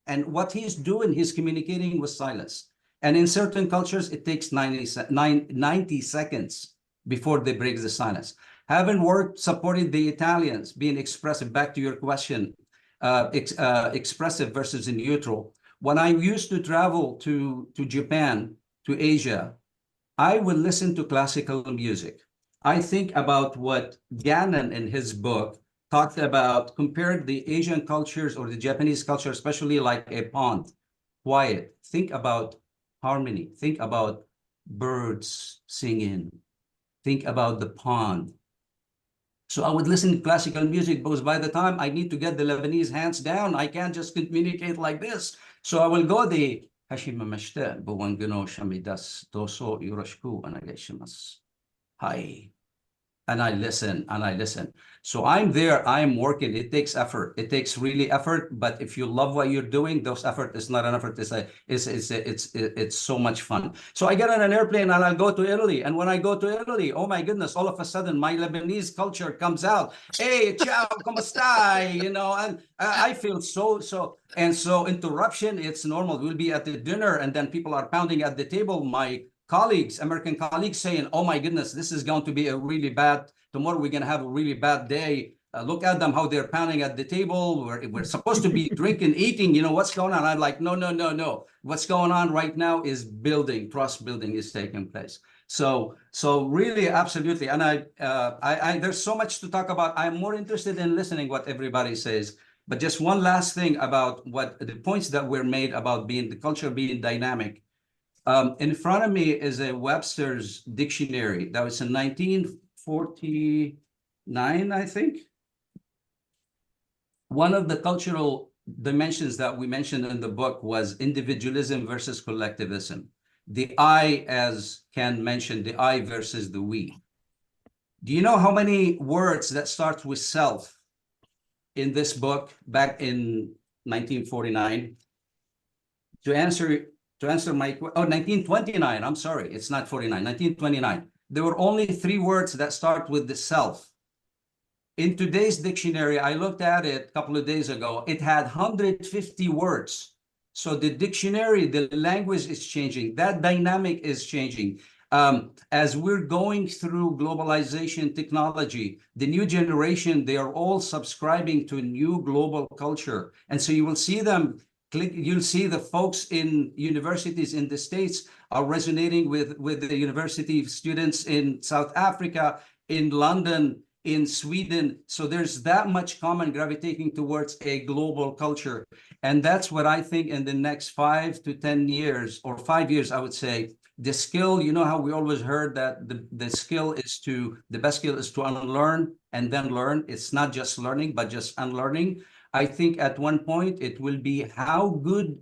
And what he's doing, he's communicating with silence. And in certain cultures, it takes 90 seconds before they break the silence. Having supported the Italians, being expressive, back to your question, expressive versus neutral. When I used to travel to Japan, to Asia, I would listen to classical music. I think about what Gannon in his book talked about, compared the Asian cultures or the Japanese culture, especially like a pond, quiet. Think about harmony. Think about birds singing. Think about the pond. So I would listen to classical music because by the time I need to get the Lebanese hands down, I can't just communicate like this. So I will go the hi. And I listen and I listen. So I'm there, I'm working. It takes effort. It takes really effort. But if you love what you're doing, those effort is not an effort. It's so much fun. So I get on an airplane and I'll go to Italy. And when I go to Italy, oh my goodness, all of a sudden my Lebanese culture comes out. Hey, ciao, come stai? You know, and I feel so interruption, it's normal. We'll be at the dinner and then people are pounding at the table. My colleagues, American colleagues saying, oh my goodness, this is going to be a really bad, tomorrow we're going to have a really bad day. Look at them, how they're pounding at the table. We're supposed to be drinking, eating, you know, what's going on? I'm like, no, no, no, no. What's going on right now is building, trust building is taking place. So really, absolutely. And I there's so much to talk about. I'm more interested in listening what everybody says. But just one last thing about what the points that were made about being the culture being dynamic. In front of me is a Webster's dictionary that was in 1949, I think. One of the cultural dimensions that we mentioned in the book was individualism versus collectivism. The I, as Ken mentioned, the I versus the we. Do you know how many words that start with self in this book back in 1949? To answer my, 1929, I'm sorry, it's not 49, 1929. there were only 3 words that start with the self. In today's dictionary, I looked at it a couple of days ago, it had 150 words. So the dictionary, the language is changing. That dynamic is changing. As we're going through globalization technology, the new generation, they are all subscribing to a new global culture. And so you will see them, you'll see the folks in universities in the States are resonating with the university students in South Africa, in London, in Sweden. So there's that much common gravitating towards a global culture. And that's what I think in the next 5 to 10 years, or 5 years, I would say, the skill, you know how we always heard that the best skill is to unlearn and then learn. It's not just learning, but just unlearning. I think at one point it will be, how good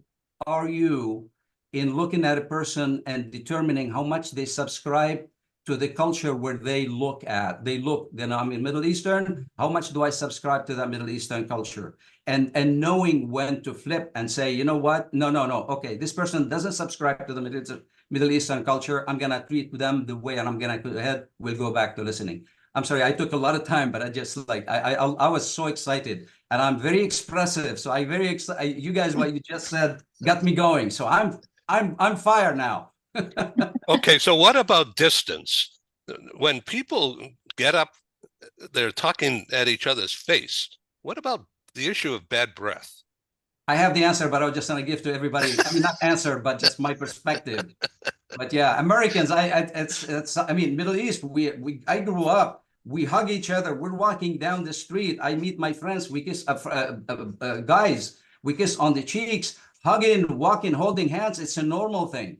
are you in looking at a person and determining how much they subscribe to the culture where they look, then I'm in Middle Eastern, how much do I subscribe to that Middle Eastern culture? And knowing when to flip and say, you know what, no, okay, this person doesn't subscribe to the Middle Eastern culture, I'm gonna treat them the way, and I'm gonna go ahead, we'll go back to listening. I'm sorry, I took a lot of time, but I just like, I was so excited, and I'm very expressive, so you guys, what you just said got me going, so I'm fired now. Okay, so what about distance? When people get up, they're talking at each other's face. What about the issue of bad breath? I have the answer, but I was just going to give to everybody. I mean, not answer, but just my perspective. But yeah, Americans, I mean, Middle East, I grew up, we hug each other. We're walking down the street. I meet my friends. We kiss, guys, we kiss on the cheeks, hugging, walking, holding hands. It's a normal thing.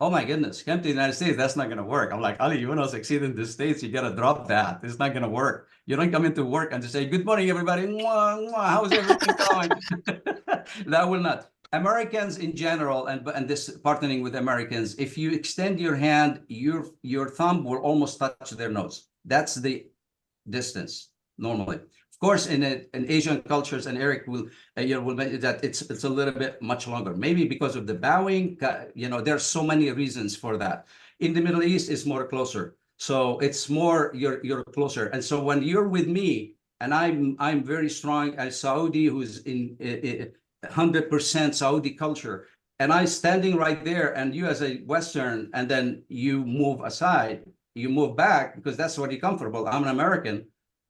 Oh my goodness, come to the United States, that's not going to work. I'm like, Ali, you want to succeed in the States, you got to drop that. It's not going to work. You don't come into work and just say, good morning, everybody. Mwah, mwah, how's everything going? That will not. Americans in general, and this partnering with Americans, if you extend your hand, your thumb will almost touch their nose. That's the distance normally. Of course, in Asian cultures, and Eric will mention that it's a little bit much longer, maybe because of the bowing. There's so many reasons for that. In the Middle East, it's more closer, so it's more you're closer. And so when you're with me, and I'm very strong as Saudi, who's in 100% Saudi culture, and I standing right there, and you as a Western, and then you move aside, you move back because that's what you're comfortable. I'm an American.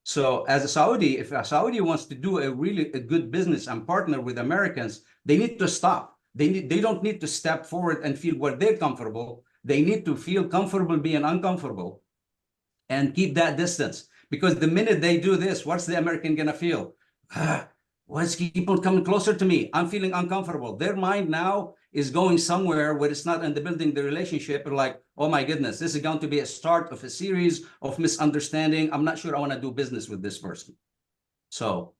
So as a Saudi, if a Saudi wants to do a good business and partner with Americans, they need to stop. They don't need to step forward and feel where they're comfortable. They need to feel comfortable being uncomfortable and keep that distance. Because the minute they do this, what's the American gonna feel? What's people coming closer to me? I'm feeling uncomfortable. Their mind now is going somewhere where it's not in the building the relationship. Like, oh my goodness, this is going to be a start of a series of misunderstanding. I'm not sure I want to do business with this person. So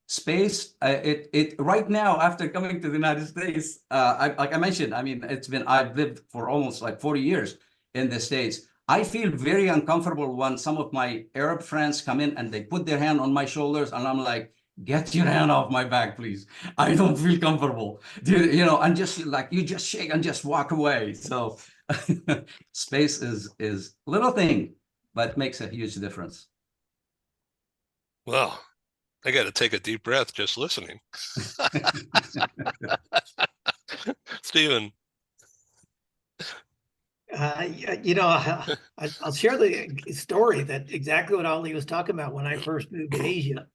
space, it right now, after coming to the United States, like I mentioned, I mean, I've lived for almost like 40 years in the States. I feel very uncomfortable when some of my Arab friends come in and they put their hand on my shoulders, and I'm like, get your hand off my back, please. I don't feel comfortable. And just like, you just shake and just walk away. So space is little thing, but makes a huge difference. Well, I got to take a deep breath just listening. Stephen. I'll share the story that exactly what Ali was talking about when I first moved to Asia.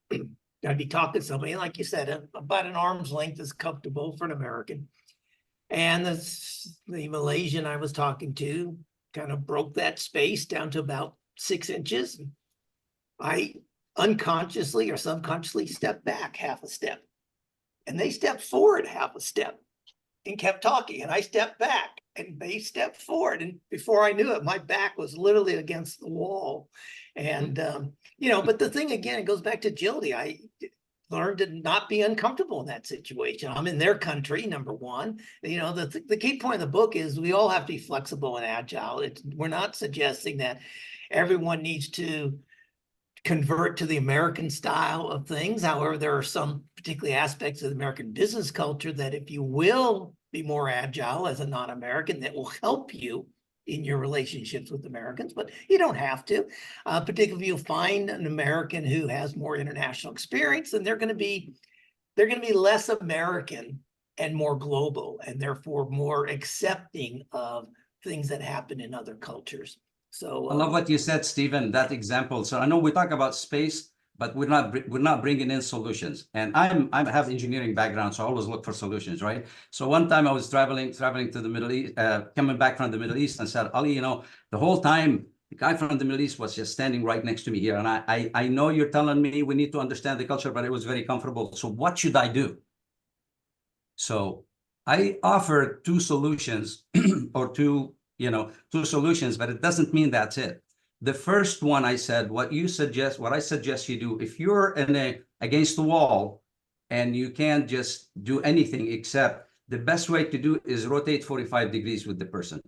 I'd be talking to somebody, like you said, about an arm's length is comfortable for an American. And the Malaysian I was talking to kind of broke that space down to about 6 inches. I unconsciously or subconsciously stepped back half a step. And they stepped forward half a step and kept talking. And I stepped back and they stepped forward. And before I knew it, my back was literally against the wall. And, but the thing, again, it goes back to agility. I learned to not be uncomfortable in that situation. I'm in their country, number one. The key point of the book is we all have to be flexible and agile. We're not suggesting that everyone needs to convert to the American style of things. However, there are some particular aspects of the American business culture that if you will be more agile as a non-American, that will help you in your relationships with Americans, but you don't have to. Particularly if you find an American who has more international experience, and they're going to be less American and more global, and therefore more accepting of things that happen in other cultures. So I love what you said, Stephen, that example. So I know we talk about space, but we're not bringing in solutions. And I have engineering background, so I always look for solutions, right? So one time I was traveling to the Middle East, coming back from the Middle East, and said, Ali, you know, the whole time the guy from the Middle East was just standing right next to me here, and I know you're telling me we need to understand the culture, but it was very comfortable. So what should I do? So I offered two solutions or two solutions, but it doesn't mean that's it. The first one, I said, what I suggest you do, if you're against the wall and you can't just do anything except, the best way to do is rotate 45 degrees with the person.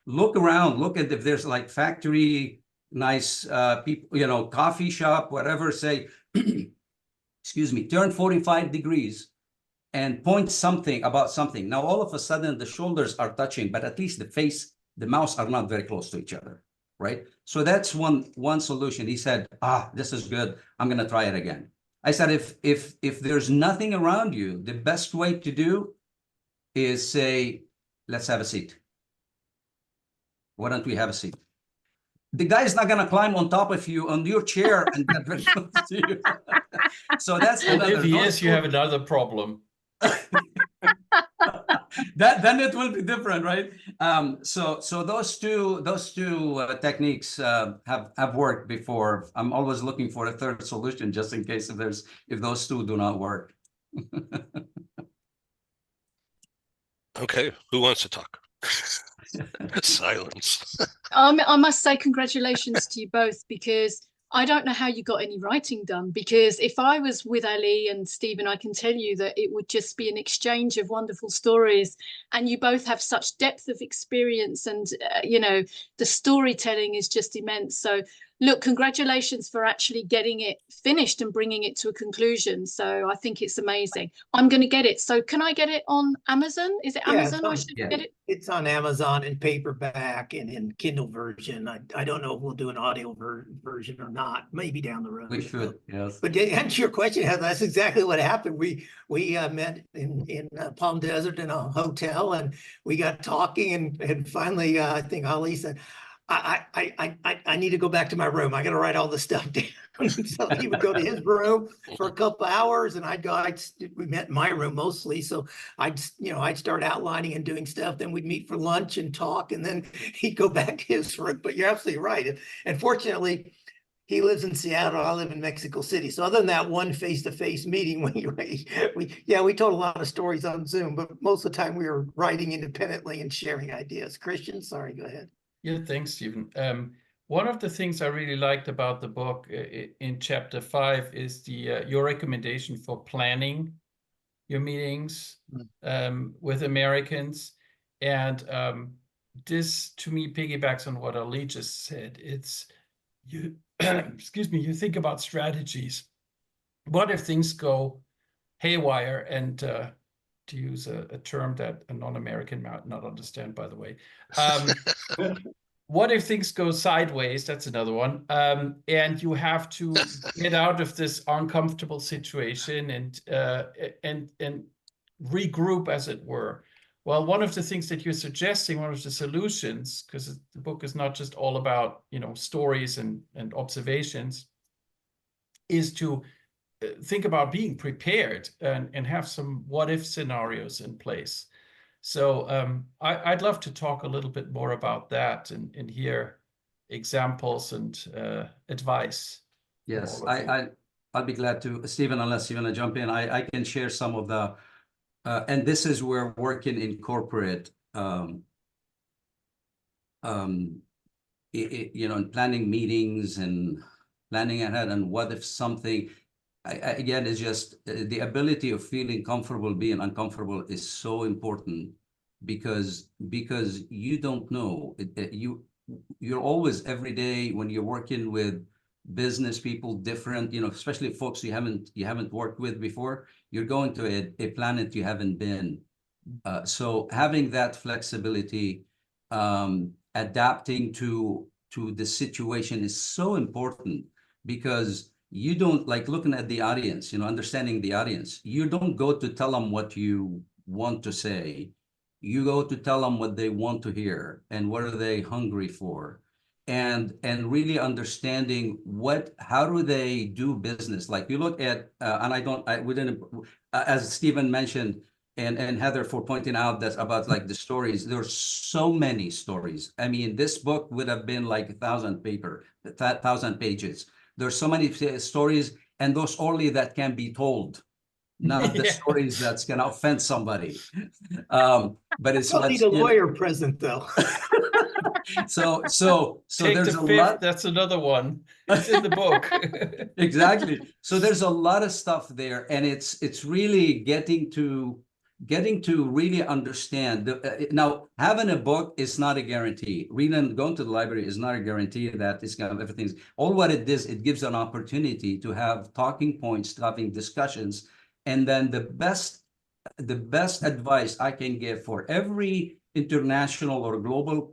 Look around, look at if there's like factory, nice people, coffee shop, whatever, say, excuse me, turn 45 degrees and point something about something. Now, all of a sudden, the shoulders are touching, but at least the face, the mouths are not very close to each other, right? So that's one solution. He said, this is good. I'm going to try it again. I said, if there's nothing around you, the best way to do is say, let's have a seat. Why don't we have a seat? The guy is not going to climb on top of you on your chair and get very close to you. So that's another. If he is, you have another problem. Then it will be different, right? So those two techniques have worked before. I'm always looking for a third solution just in case if those two do not work. Okay, who wants to talk? Silence. I must say congratulations to you both, because I don't know how you got any writing done, because if I was with Ali and Stephen, I can tell you that it would just be an exchange of wonderful stories, and you both have such depth of experience, and the storytelling is just immense. So look, congratulations for actually getting it finished and bringing it to a conclusion. So I think it's amazing. I'm going to get it. So can I get it on Amazon? Is it Amazon? I should get it. It's on Amazon in paperback and in Kindle version. I don't know if we'll do an audio version or not. Maybe down the road. We should, yes. But to answer your question, Heather, that's exactly what happened. We met in Palm Desert in a hotel, and we got talking, and finally, I think Ali said, I need to go back to my room. I got to write all this stuff down. So he would go to his room for a couple hours, and we met in my room mostly. So I'd start outlining and doing stuff. Then we'd meet for lunch and talk, and then he'd go back to his room. But you're absolutely right. And fortunately, he lives in Seattle. I live in Mexico City. So other than that one face-to-face meeting, we told a lot of stories on Zoom, but most of the time we were writing independently and sharing ideas. Christian, sorry, go ahead. Yeah, thanks, Stephen. One of the things I really liked about the book in chapter 5 is your recommendation for planning your meetings with Americans. And this, to me, piggybacks on what Ali just said. It's you, excuse me, you think about strategies. What if things go haywire? And to use a term that a non-American might not understand, by the way. What if things go sideways? That's another one. And you have to get out of this uncomfortable situation and regroup, as it were. Well, one of the things that you're suggesting, one of the solutions, because the book is not just all about stories and observations, is to think about being prepared and have some what-if scenarios in place. So I'd love to talk a little bit more about that and hear examples and advice. Yes, I'll be glad to. Stephen, unless you want to jump in, I can share some of the, and this is where working in corporate, in planning meetings and planning ahead, and what if something, again, is just the ability of feeling comfortable being uncomfortable is so important, because you don't know. You're always, every day when you're working with business people, different, especially folks you haven't worked with before, you're going to a planet you haven't been. So having that flexibility, adapting to the situation is so important, because you don't, like, looking at the audience, understanding the audience. You don't go to tell them what you want to say. You go to tell them what they want to hear and what are they hungry for, and really understanding how do they do business. Like, you look at and we didn't, as Stephen mentioned, and Heather for pointing out that about like the stories. There's so many stories. I mean, this book would have been like 1,000 pages. There's so many stories, and those only that can be told, not the stories that's gonna offend somebody. But it's Don't need a lawyer present though. so Take there's the a fifth, lot. that's another one. It's in the book. Exactly. So there's a lot of stuff there, and it's really getting to really understand. Now, having a book is not a guarantee. Reading, going to the library is not a guarantee that it's gonna have everything. All what it is, it gives an opportunity to have talking points, to having discussions, and then the best advice I can give for every international or global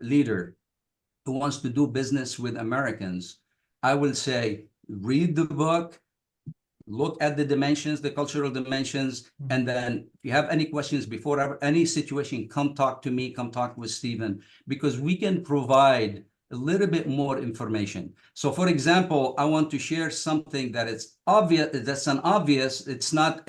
leader who wants to do business with Americans, I will say, read the book, look at the dimensions, the cultural dimensions, and then if you have any questions before any situation, come talk to me, come talk with Stephen, because we can provide a little bit more information. So for example, I want to share something that it's obvious, it's not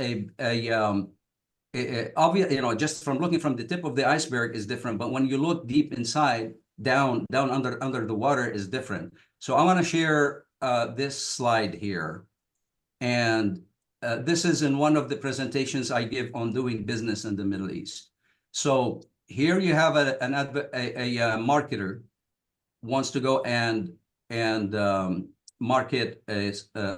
obvious, just from looking from the tip of the iceberg is different, but when you look deep inside, down under the water is different. So I want to share this slide here. And this is in one of the presentations I give on doing business in the Middle East. So here you have a marketer wants to go and market a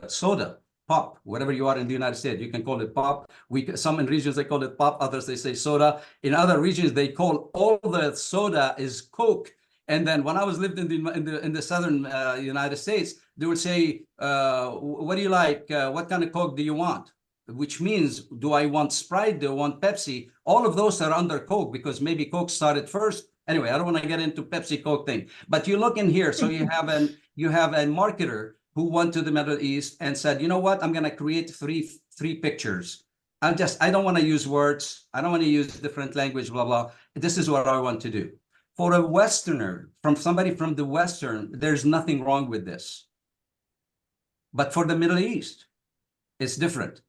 soda, pop, whatever you are in the United States. You can call it pop. Some in regions they call it pop, others they say soda. In other regions they call all the soda is Coke. And then when I was lived in the southern United States, they would say, what do you like? What kind of Coke do you want? Which means, do I want Sprite? Do I want Pepsi? All of those are under Coke, because maybe Coke started first. Anyway, I don't want to get into Pepsi Coke thing. But you look in here, so you have a marketer who went to the Middle East and said, you know what? I'm going to create three pictures. I don't want to use words. I don't want to use different language, blah, blah. This is what I want to do. For a Westerner, from somebody from the Western, there's nothing wrong with this. But for the Middle East, it's different.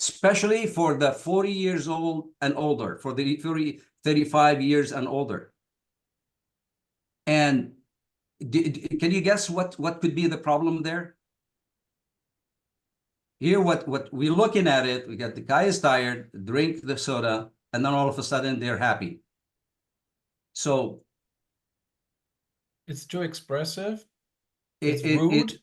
Especially for the 40 years old and older, for the 35 years and older. And can you guess what could be the problem there? Here, what we're looking at it, we got the guy is tired, drink the soda, and then all of a sudden they're happy. So it's too expressive. It's rude.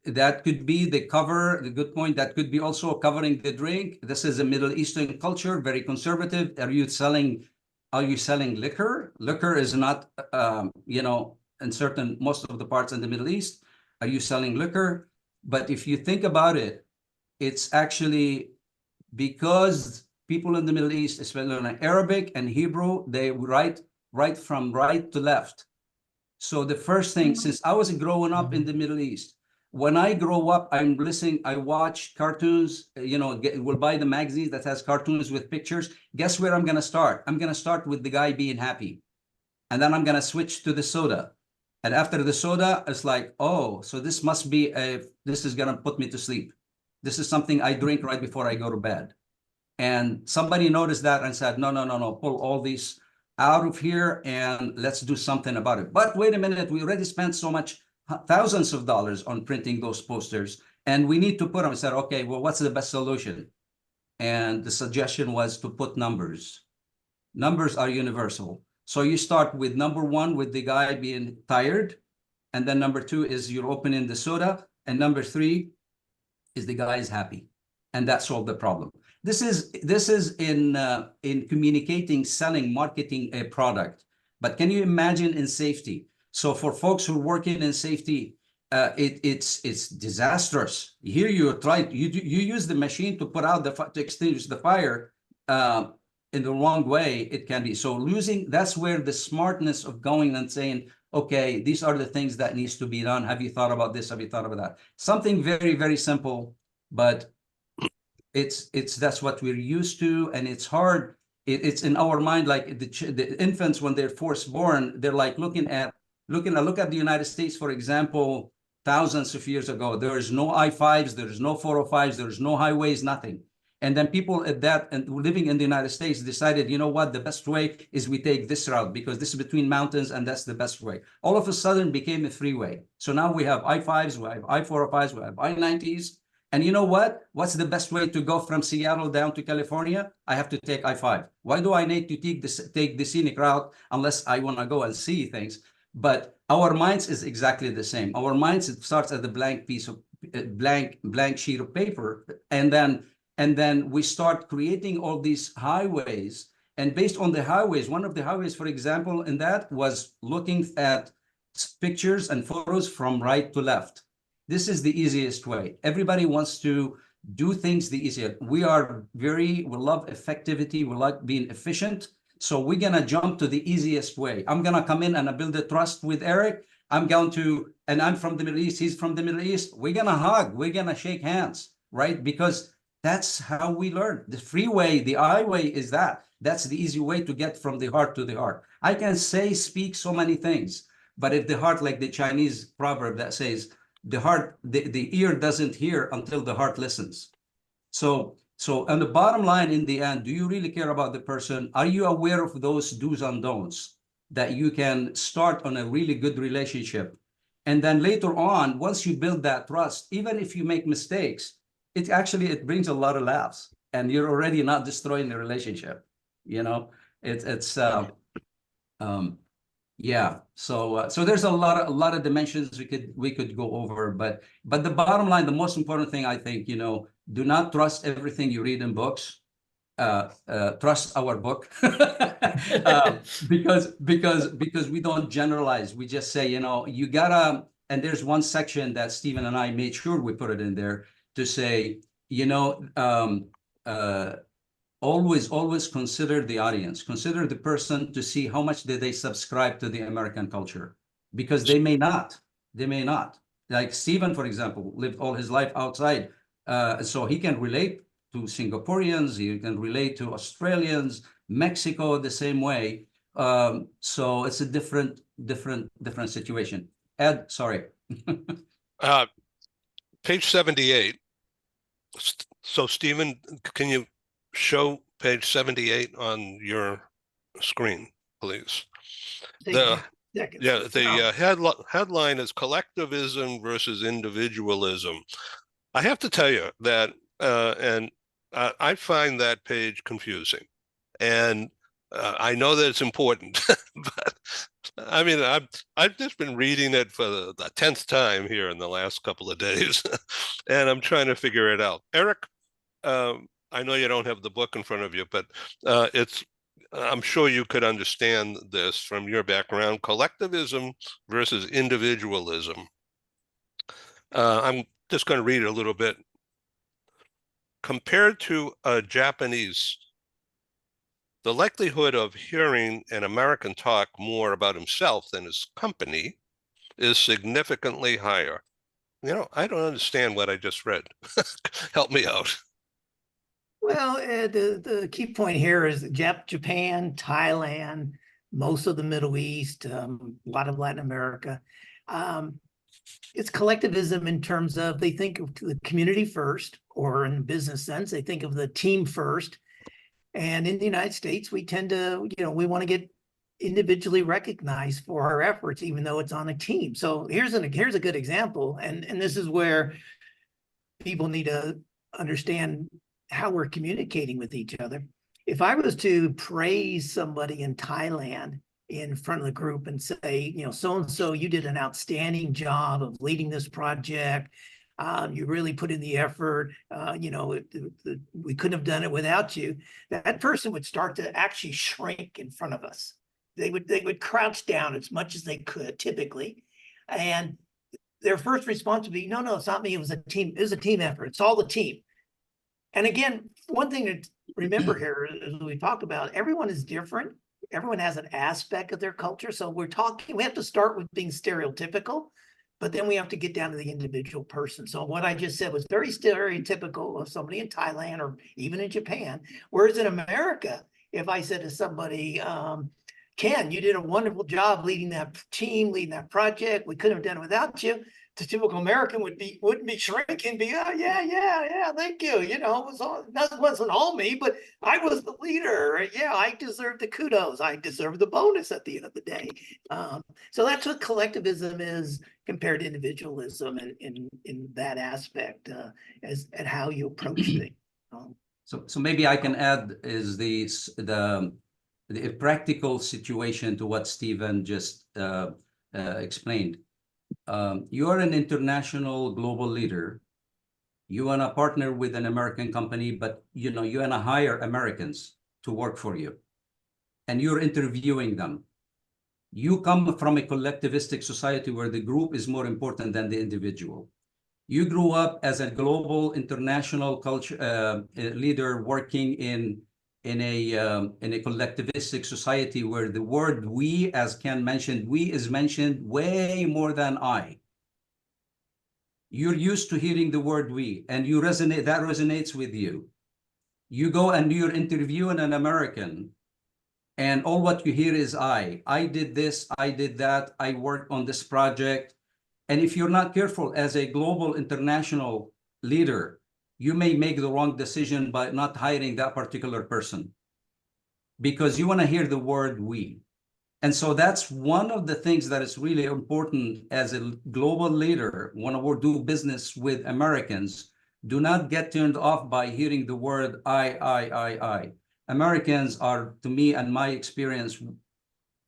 That could be the cover, the good point. That could be also covering the drink. This is a Middle Eastern culture, very conservative. Are you selling liquor? Liquor is not, in most of the parts in the Middle East. Are you selling liquor? But if you think about it, it's actually because people in the Middle East, especially in Arabic and Hebrew, they write from right to left. So the first thing, since I was growing up in the Middle East, when I grow up, I watch cartoons, we'll buy the magazine that has cartoons with pictures. Guess where I'm going to start? I'm going to start with the guy being happy. And then I'm going to switch to the soda. And after the soda, it's like, oh, so this must be this is going to put me to sleep. This is something I drink right before I go to bed. And somebody noticed that and said, no, pull all these out of here and let's do something about it. But wait a minute, we already spent so much, thousands of dollars on printing those posters, and we need to put them. I said, okay, well, what's the best solution? And the suggestion was to put numbers. Numbers are universal. So you start with number one, with the guy being tired. And then number two is you're opening the soda. And number three is the guy is happy. And that solved the problem. This is in communicating, selling, marketing a product. But can you imagine in safety? So for folks who are working in safety, it's disastrous. Here you use the machine to put out to extinguish the fire. in the wrong way, it can be. So that's where the smartness of going and saying, okay, these are the things that needs to be done. Have you thought about this? Have you thought about that? Something very, very simple, but that's what we're used to, and it's hard. It's in our mind, like the infants when they're first born, they're like look at the United States, for example, thousands of years ago. There is no I-5s, there is no 405s, there is no highways, nothing. And then people and living in the United States decided, you know what, the best way is we take this route because this is between mountains and that's the best way. All of a sudden became a freeway. So now we have I-5s, we have I-405s, we have I-90s. And you know what? What's the best way to go from Seattle down to California? I have to take I-5. Why do I need to take the scenic route unless I want to go and see things? But our minds is exactly the same. Our minds, it starts at the blank piece of blank sheet of paper, and then we start creating all these highways. And based on the highways, one of the highways, for example, in that was looking at pictures and photos from right to left. This is the easiest way. Everybody wants to do things the easier. We love effectivity. We like being efficient. So we're going to jump to the easiest way. I'm going to come in and I build a trust with Eric. And I'm from the Middle East. He's from the Middle East. We're going to hug. We're going to shake hands, right? Because that's how we learn. The freeway, the highway is that. That's the easy way to get from the heart to the heart. I can speak so many things, but if the heart, like the Chinese proverb that says, the ear doesn't hear until the heart listens. So on the bottom line, in the end, do you really care about the person? Are you aware of those do's and don'ts that you can start on a really good relationship? And then later on, once you build that trust, even if you make mistakes, it brings a lot of laughs, and you're already not destroying the relationship. Yeah. So there's a lot of dimensions we could go over, but the bottom line, the most important thing, I think, do not trust everything you read in books. Trust our book because we don't generalize. We just say, you gotta. And there's one section that Stephen and I made sure we put it in there to say, always consider the audience, consider the person to see how much did they subscribe to the American culture, because they may not. Like Stephen, for example, lived all his life outside, so he can relate to Singaporeans, he can relate to Australians, Mexico the same way. So it's a different situation. Ed, sorry. Page 78. So Stephen, can you show page 78 on your screen, please? The headline is collectivism versus individualism. I have to tell you that, I find that page confusing, and I know that it's important, but I mean, I've just been reading it for the 10th time here in the last couple of days, and I'm trying to figure it out. Eric, I know you don't have the book in front of you, but I'm sure you could understand this from your background. Collectivism versus individualism. I'm just going to read it a little bit. Compared to a Japanese, the likelihood of hearing an American talk more about himself than his company is significantly higher. I don't understand what I just read. Help me out. Well, the key point here is that Japan, Thailand, most of the Middle East, a lot of Latin America. It's collectivism in terms of they think of the community first, or in business sense, they think of the team first. And in the United States, we tend to, we want to get individually recognized for our efforts, even though it's on a team. So here's a good example. And this is where people need to understand how we're communicating with each other. If I was to praise somebody in Thailand in front of the group and say, so-and-so, you did an outstanding job of leading this project. You really put in the effort. We couldn't have done it without you. That person would start to actually shrink in front of us. They would crouch down as much as they could, typically. And their first response would be, no, it's not me. It was a team. It was a team effort. It's all the team. And again, one thing to remember here, as we talked about, everyone is different. Everyone has an aspect of their culture. So we have to start with being stereotypical, but then we have to get down to the individual person. So what I just said was very stereotypical of somebody in Thailand or even in Japan. Whereas in America, if I said to somebody, Ken, you did a wonderful job leading that team, leading that project. We couldn't have done it without you. The typical American wouldn't be shrinking, be, oh, yeah, thank you. You know, that wasn't all me, but I was the leader. Yeah, I deserve the kudos. I deserve the bonus at the end of the day. So that's what collectivism is compared to individualism in that aspect, and how you approach things. So maybe I can add is the practical situation to what Stephen just explained. You are an international global leader. You want to partner with an American company, but you want to hire Americans to work for you, and you're interviewing them. You come from a collectivistic society where the group is more important than the individual. You grew up as a global international culture leader working in a collectivistic society where the word we, as Ken mentioned, we is mentioned way more than I. You're used to hearing the word we, and that resonates with you. You go and you're interviewing an American, and all what you hear is I did this, I did that, I worked on this project. And if you're not careful as a global international leader, you may make the wrong decision by not hiring that particular person because you want to hear the word we. And so that's one of the things that is really important as a global leader. When we do business with Americans, do not get turned off by hearing the word I. Americans are, to me and my experience,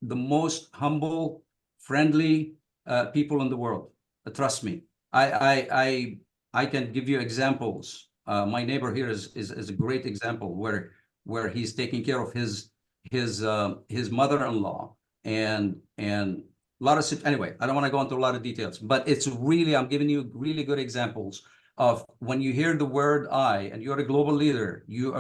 the most humble, friendly people in the world. Trust me. I can give you examples. My neighbor here is a great example where he's taking care of his mother-in-law and a lot of anyway. I don't want to go into a lot of details, but it's really, I'm giving you really good examples of when you hear the word I and you're a global leader, you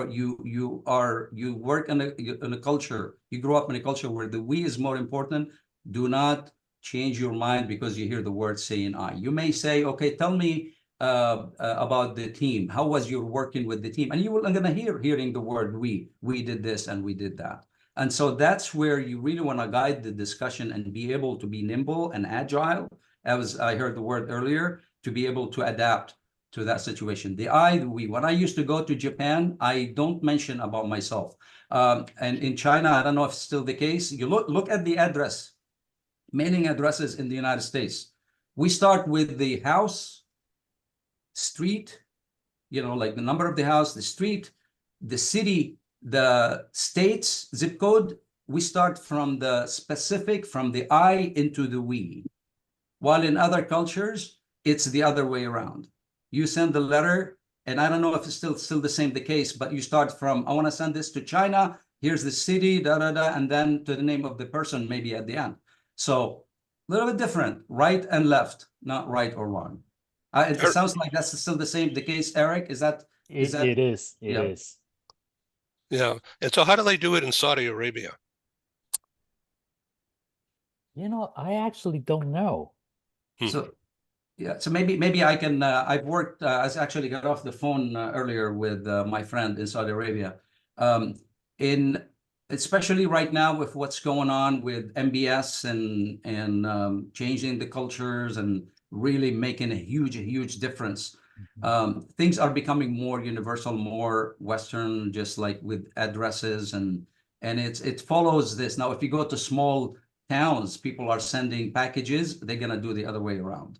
work in a culture, you grow up in a culture where the we is more important. Do not change your mind because you hear the word saying I. You may say, okay, tell me about the team. How was your working with the team? And you will going to hearing the word we did this and we did that. And so that's where you really want to guide the discussion and be able to be nimble and agile, as I heard the word earlier, to be able to adapt to that situation. The I, the we. When I used to go to Japan, I don't mention about myself. And in China, I don't know if it's still the case. You look at the address, mailing addresses in the United States. We start with the house, street, like the number of the house, the street, the city, the state's zip code. We start from the specific, from the I into the we. While in other cultures, it's the other way around. You send the letter, and I don't know if it's still the same the case, but you start from, I want to send this to China, here's the city, and then to the name of the person maybe at the end. So a little bit different, right and left, not right or wrong. It sounds like that's still the case, Eric. Is that? It is. It is. Yeah. And so how do they do it in Saudi Arabia? I actually don't know. So, yeah. So maybe I can. I've worked. I actually got off the phone earlier with my friend in Saudi Arabia. Especially right now with what's going on with MBS and changing the cultures and really making a huge difference. Things are becoming more universal, more Western, just like with addresses and it follows this. Now, if you go to small towns, people are sending packages, they're gonna do the other way around,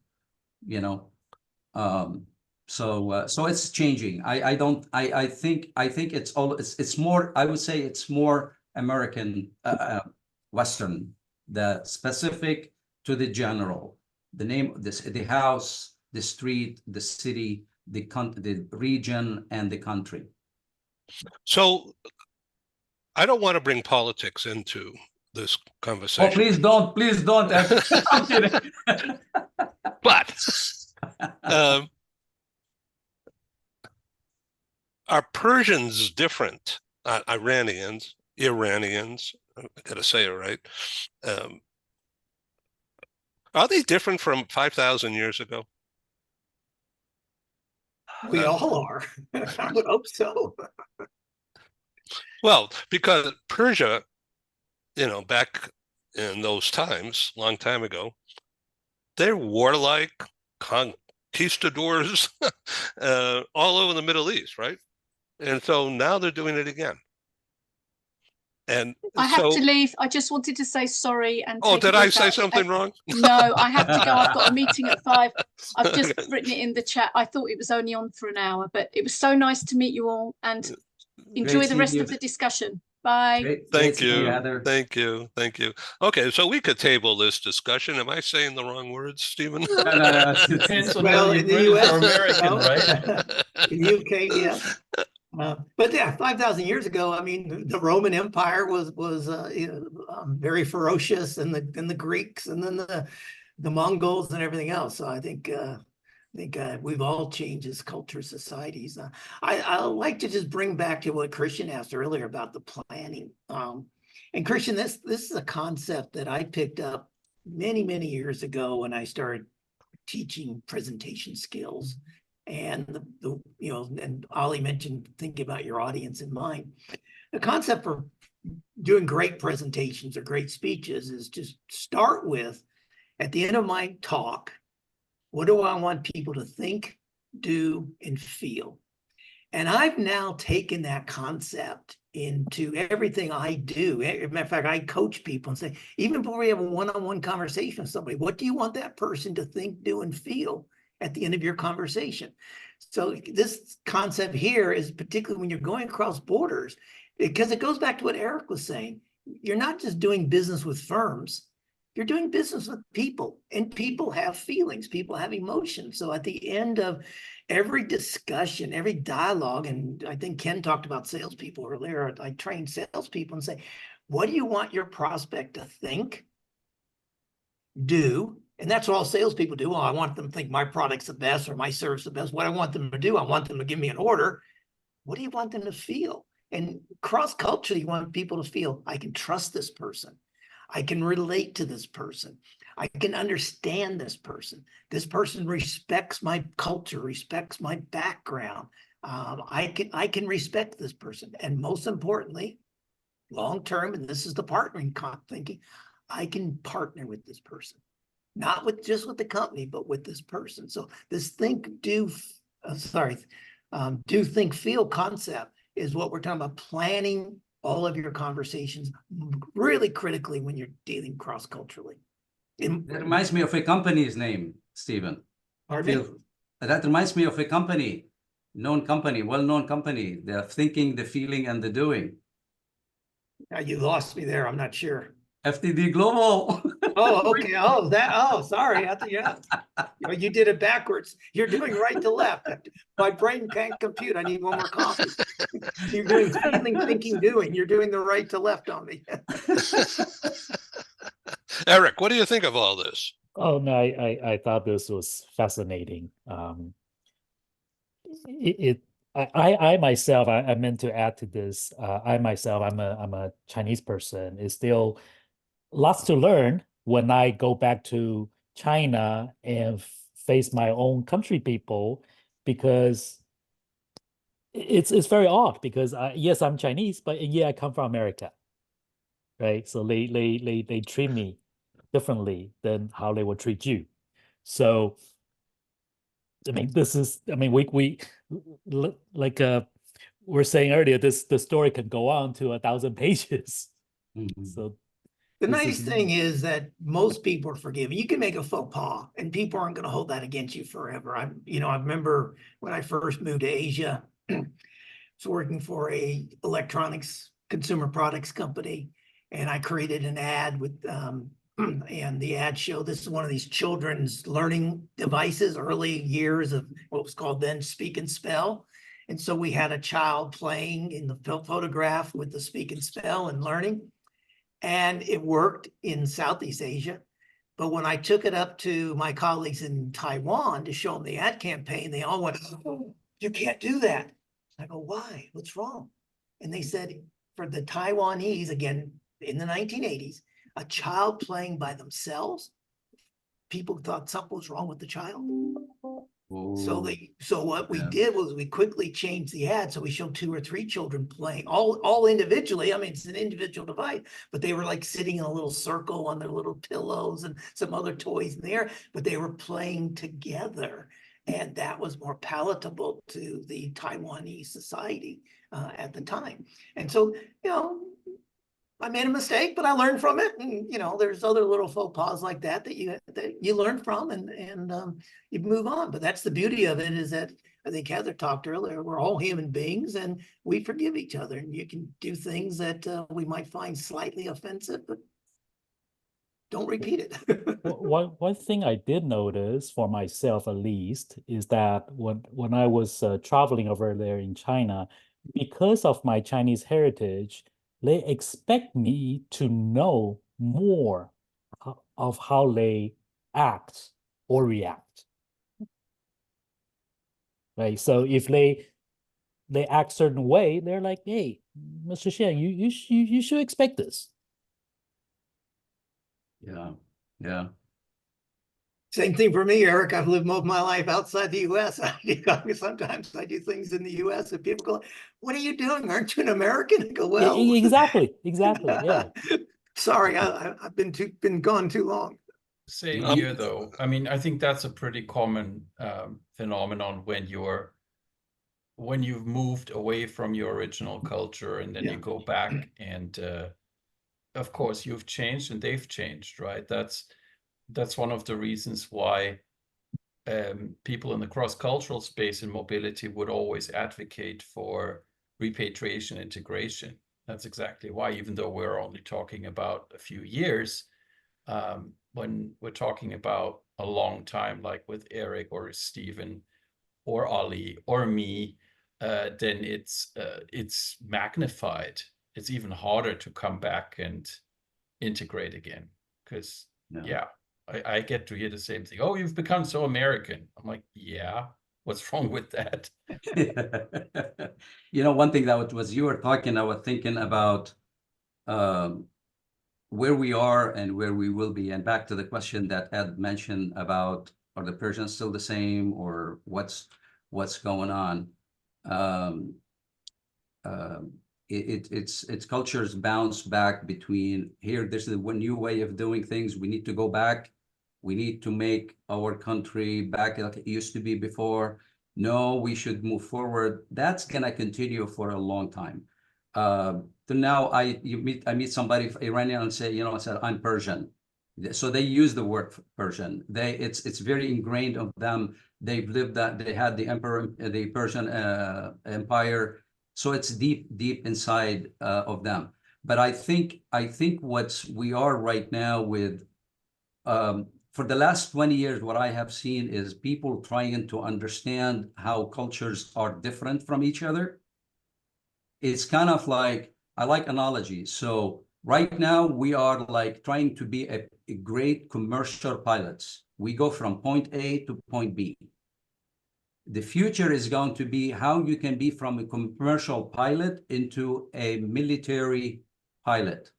So it's changing. I think it's more, I would say it's more American, Western, the specific to the general, the name, the house, the street, the city, the region, and the country. So I don't want to bring politics into this conversation. Oh, please don't. I'm kidding. But are Persians different Iranians, I gotta say it right. Are they different from 5,000 years ago? We all are. I would hope so. Well, because Persia, back in those times, long time ago, they're warlike conquistadors all over the Middle East, right? And so now they're doing it again. And I have so, to leave. I just wanted to say sorry and oh, take a did I break say out. something wrong? No, I have to go. I've got a meeting at 5. I've just Okay. written it in the chat. I thought it was only on for an hour, but it was so nice to meet you all and enjoy Great the seeing rest you. of the discussion. Bye. Great Thank seeing you. Heather. Thank you. Thank you. Okay, so we could table this discussion. Am I saying the wrong words, Stephen? No, Depends on Well, whether in you're the British or US, American, no. right? In the UK, yes. But yeah, 5,000 years ago, I mean, the Roman Empire was very ferocious, and the Greeks, and then the Mongols, and everything else. So I think we've all changed as cultures, societies. I like to just bring back to what Christian asked earlier about the planning. And Christian, this is a concept that I picked up many years ago when I started teaching presentation skills. And and Ollie mentioned thinking about your audience in mind. The concept for doing great presentations or great speeches is just start with, at the end of my talk, what do I want people to think, do, and feel? And I've now taken that concept into everything I do. As a matter of fact, I coach people and say, even before we have a one-on-one conversation with somebody, what do you want that person to think, do, and feel at the end of your conversation? So this concept here is particularly when you're going across borders, because it goes back to what Eric was saying. You're not just doing business with firms. You're doing business with people, and people have feelings, people have emotions. So at the end of every discussion, every dialogue, and I think Ken talked about salespeople earlier, I train salespeople and say, what do you want your prospect to think, do? And that's what all salespeople do. Well, I want them to think my product's the best or my service the best. What I want them to do, I want them to give me an order. What do you want them to feel? And cross-culturally, you want people to feel, I can trust this person. I can relate to this person. I can understand this person. This person respects my culture, respects my background. I can respect this person. And most importantly, long-term, and this is the partnering thinking, I can partner with this person. Not with just with the company, but with this person. So this do, think, feel concept is what we're talking about, planning all of your conversations really critically when you're dealing cross-culturally. That reminds me of a company's name, Stephen. Pardon me? That reminds me of a company, well-known company. The thinking, the feeling, and the doing. You lost me there. I'm not sure. FTD Global. Oh, okay. Oh, sorry. You did it backwards. You're doing right to left. My brain can't compute. I need one more coffee. You're doing feeling, thinking, doing. You're doing the right to left on me. Eric, what do you think of all this? Oh no, I thought this was fascinating. I myself, I meant to add to this. I myself, I'm a Chinese person. It's still lots to learn when I go back to China and face my own country people, because it's very odd. Because yes, I'm Chinese, but yeah, I come from America, right? So they treat me differently than how they would treat you. So I mean, we like we're saying earlier, the story can go on to 1,000 pages. Mhm. So The this nice is- thing is that most people are forgiving. You can make a faux pas and people aren't going to hold that against you forever. I remember when I first moved to Asia, I was working for a electronics consumer products company, and I created an ad with and the ad showed this is one of these children's learning devices, early years of what was called then Speak and Spell. And so we had a child playing in the photograph with the Speak and Spell and learning. And it worked in Southeast Asia. But when I took it up to my colleagues in Taiwan to show them the ad campaign, they all went, oh, you can't do that. I go, why? What's wrong? And they said for the Taiwanese, again, in the 1980s, a child playing by themselves, people thought something was wrong with the child. So what we did was we quickly changed the ad. So we showed 2 or 3 children playing all individually. I mean, it's an individual device, but they were like sitting in a little circle on their little pillows and some other toys in there, but they were playing together. And that was more palatable to the Taiwanese society at the time. And so, I made a mistake, but I learned from it. And, there's other little faux pas like that you learn from and you move on. But that's the beauty of it, is that I think Heather talked earlier, we're all human beings and we forgive each other. And you can do things that we might find slightly offensive, but don't repeat it. One thing I did notice for myself, at least, is that when I was traveling over there in China, because of my Chinese heritage, they expect me to know more of how they act or react. Right. So if they act certain way, they're like, "Hey, Mr. Xiang, you should expect this." Yeah. Same thing for me, Eric. I've lived most of my life outside the U.S. Sometimes I do things in the U.S. and people go, "What are you doing? Aren't you an American?" I go, "Well, exactly. Yeah. Sorry, I've been gone too long." Same here, though. I mean, I think that's a pretty common phenomenon when you've moved away from your original culture and then you go back and of course you've changed and they've changed, right? That's one of the reasons why people in the cross-cultural space and mobility would always advocate for repatriation integration. That's exactly why, even though we're only talking about a few years, when we're talking about a long time, like with Eric or Stephen or Ali or me, then it's magnified. It's even harder to come back and integrate again, because I get to hear the same thing. "Oh, you've become so American." I'm like, yeah, what's wrong with that? One thing that was you were talking, I was thinking about where we are and where we will be. And back to the question that Ed mentioned about, are the Persians still the same, or what's going on? It's cultures bounce back between here. This is one new way of doing things. We need to go back. We need to make our country back like it used to be before. No, we should move forward. That's gonna continue for a long time. So now I meet somebody Iranian and say, I said, "I'm Persian." So they use the word Persian. It's very ingrained of them. They've lived that. They had the Persian Empire. So it's deep inside of them. But I think we are right now with for the last 20 years, what I have seen is people trying to understand how cultures are different from each other. It's kind of like, I like analogies. So right now we are like trying to be a great commercial pilots. We go from point A to point B. The future is going to be how you can be from a commercial pilot into a military pilot,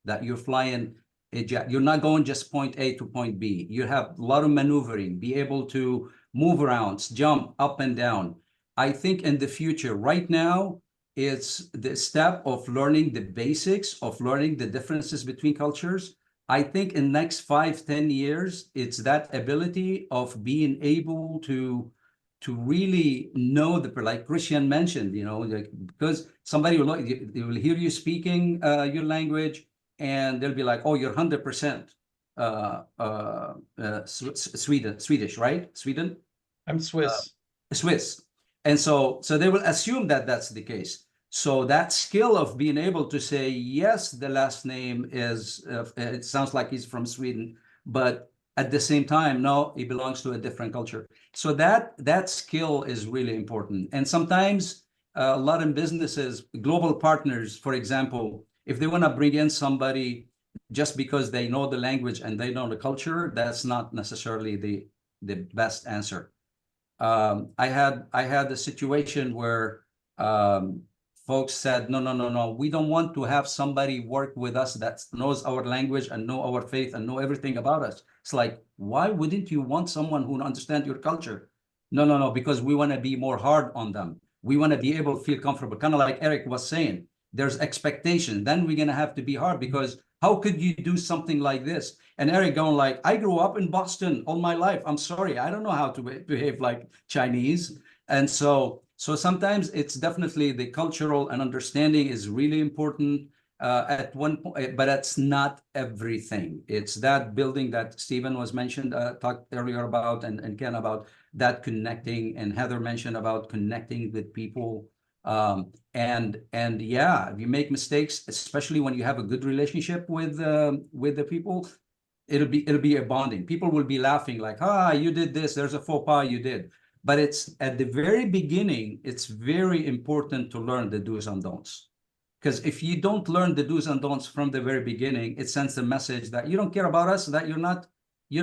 that you're flying a jet. You're not going just point A to point B. You have a lot of maneuvering, be able to move around, jump up and down. I think in the future, right now, it's the step of learning the basics, of learning the differences between cultures. I think in the next 5-10 years, it's that ability of being able to really know like Christian mentioned, because somebody will hear you speaking your language, and they'll be like, "Oh, you're 100% Swedish, right? Sweden? I'm Swiss. Swiss." And so they will assume that that's the case. So that skill of being able to say, yes, the last name is, it sounds like he's from Sweden, but at the same time, no, he belongs to a different culture. So that skill is really important. And sometimes a lot of businesses, global partners, for example, if they want to bring in somebody just because they know the language and they know the culture, that's not necessarily the best answer. I had a situation where folks said, no, no, no, no, we don't want to have somebody work with us that knows our language and know our faith and know everything about us. It's like, why wouldn't you want someone who understands your culture? No, no, no, because we want to be more hard on them. We want to be able to feel comfortable, kind of like Eric was saying. There's expectation. Then we're going to have to be hard, because how could you do something like this? And Eric going like, I grew up in Boston all my life. I'm sorry, I don't know how to behave like Chinese. And so sometimes it's definitely the cultural and understanding is really important at one point, but that's not everything. It's that building that Stephen was mentioned, talked earlier about, and Ken about that connecting, and Heather mentioned about connecting with people. And yeah, if you make mistakes, especially when you have a good relationship with the people, it'll be a bonding. People will be laughing like, you did this, there's a faux pas you did. But it's at the very beginning, it's very important to learn the do's and don'ts. Because if you don't learn the do's and don'ts from the very beginning, it sends a message that you don't care about us, that you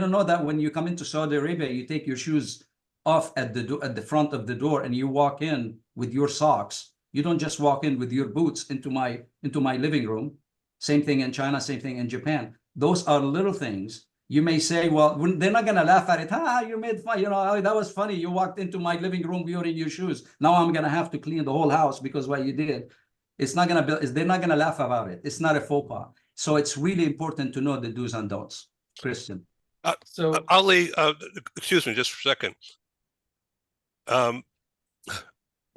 don't know that when you come into Saudi Arabia, you take your shoes off at the front of the door and you walk in with your socks. You don't just walk in with your boots into my living room. Same thing in China, same thing in Japan. Those are little things. You may say, well, they're not going to laugh at it. You made fun, that was funny. You walked into my living room wearing your shoes. Now I'm going to have to clean the whole house because what you did. They're not going to laugh about it. It's not a faux pas. So it's really important to know the do's and don'ts. Christian. Ali, excuse me just for a second.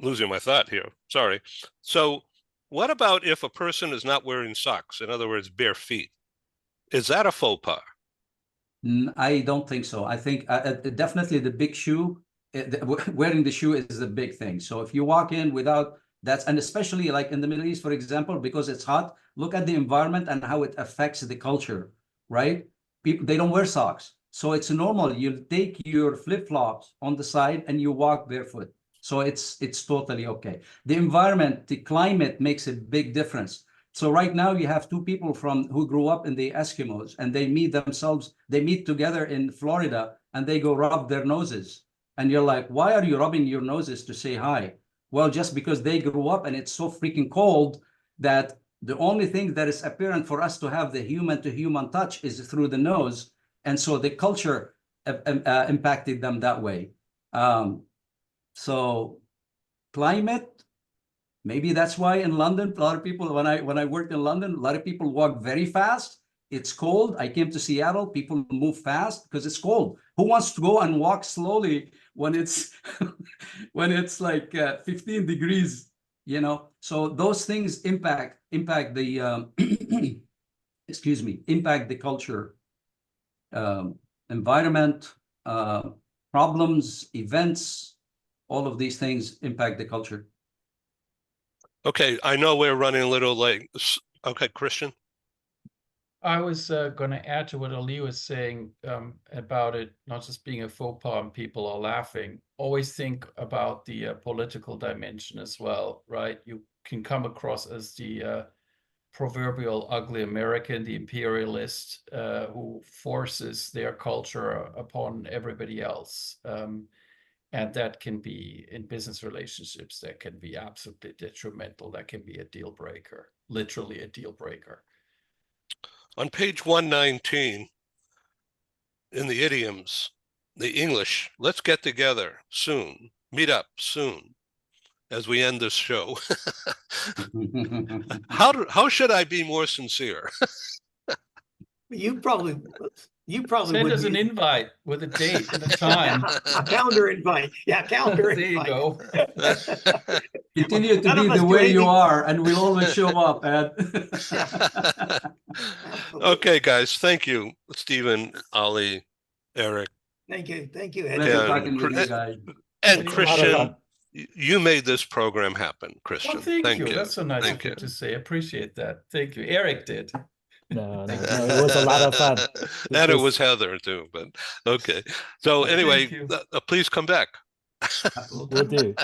Losing my thought here. Sorry. So what about if a person is not wearing socks? In other words, bare feet. Is that a faux pas? I don't think so. I think definitely the big shoe, wearing the shoe is a big thing. So if you walk in without that, and especially like in the Middle East, for example, because it's hot, look at the environment and how it affects the culture, right? People, they don't wear socks. So it's normal. You take your flip-flops on the side and you walk barefoot. So it's totally okay. The environment, the climate makes a big difference. So right now you have two people who grew up in the Eskimos, and they meet together in Florida, and they go rub their noses. And you're like, why are you rubbing your noses to say hi? Well, just because they grew up and it's so freaking cold that the only thing that is apparent for us to have the human to human touch is through the nose. And so the culture impacted them that way. So climate, maybe that's why in London, a lot of people, when I worked in London, a lot of people walk very fast. It's cold. I came to Seattle, people move fast because it's cold. Who wants to go and walk slowly when it's when it's like 15 degrees, So those things impact the excuse me, impact the culture, environment, problems, events, all of these things impact the culture. Okay, I know we're running a little late. Okay, Christian. I was going to add to what Ali was saying about it not just being a faux pas and people are laughing. Always think about the political dimension as well, right? You can come across as the proverbial ugly American, the imperialist who forces their culture upon everybody else. And that can be in business relationships, that can be absolutely detrimental. That can be a deal breaker, literally a deal breaker. On page 119, in the idioms, the English, let's get together soon, meet up soon, as we end this show. How should I be more sincere? You probably send us an invite with a date and a time. A calendar invite. Yeah, calendar There invite. you go. Continue to None be of us the do way you anything. are, and we'll always show up, Ed. Okay, guys, thank you, Stephen, Ali, Eric. Thank you. Ed. Pleasure talking with you guys. And It's a lot of Christian, fun. you made this program happen, Christian. Well, thank you. you. That's so nice Thank of you you. to say. Appreciate that. Thank you. Eric did. No, it was a lot of fun. And it was Heather too, but okay. So anyway, you. Please come back. We'll do.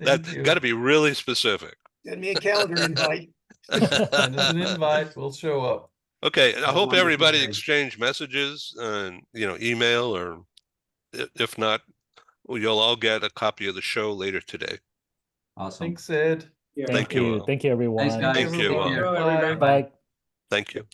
That you. got to be really specific. Send me a calendar invite. Send us an invite. We'll show up. Okay, I hope wonderful everybody day. exchanged messages and email, or if not, you'll all get a copy of the show later today. Awesome. Thanks, Ed. Yeah. Thank you all. Thank you, everyone. Thanks, guys. Thank you. Take care. Hello, Bye. everybody. Bye. Thank you.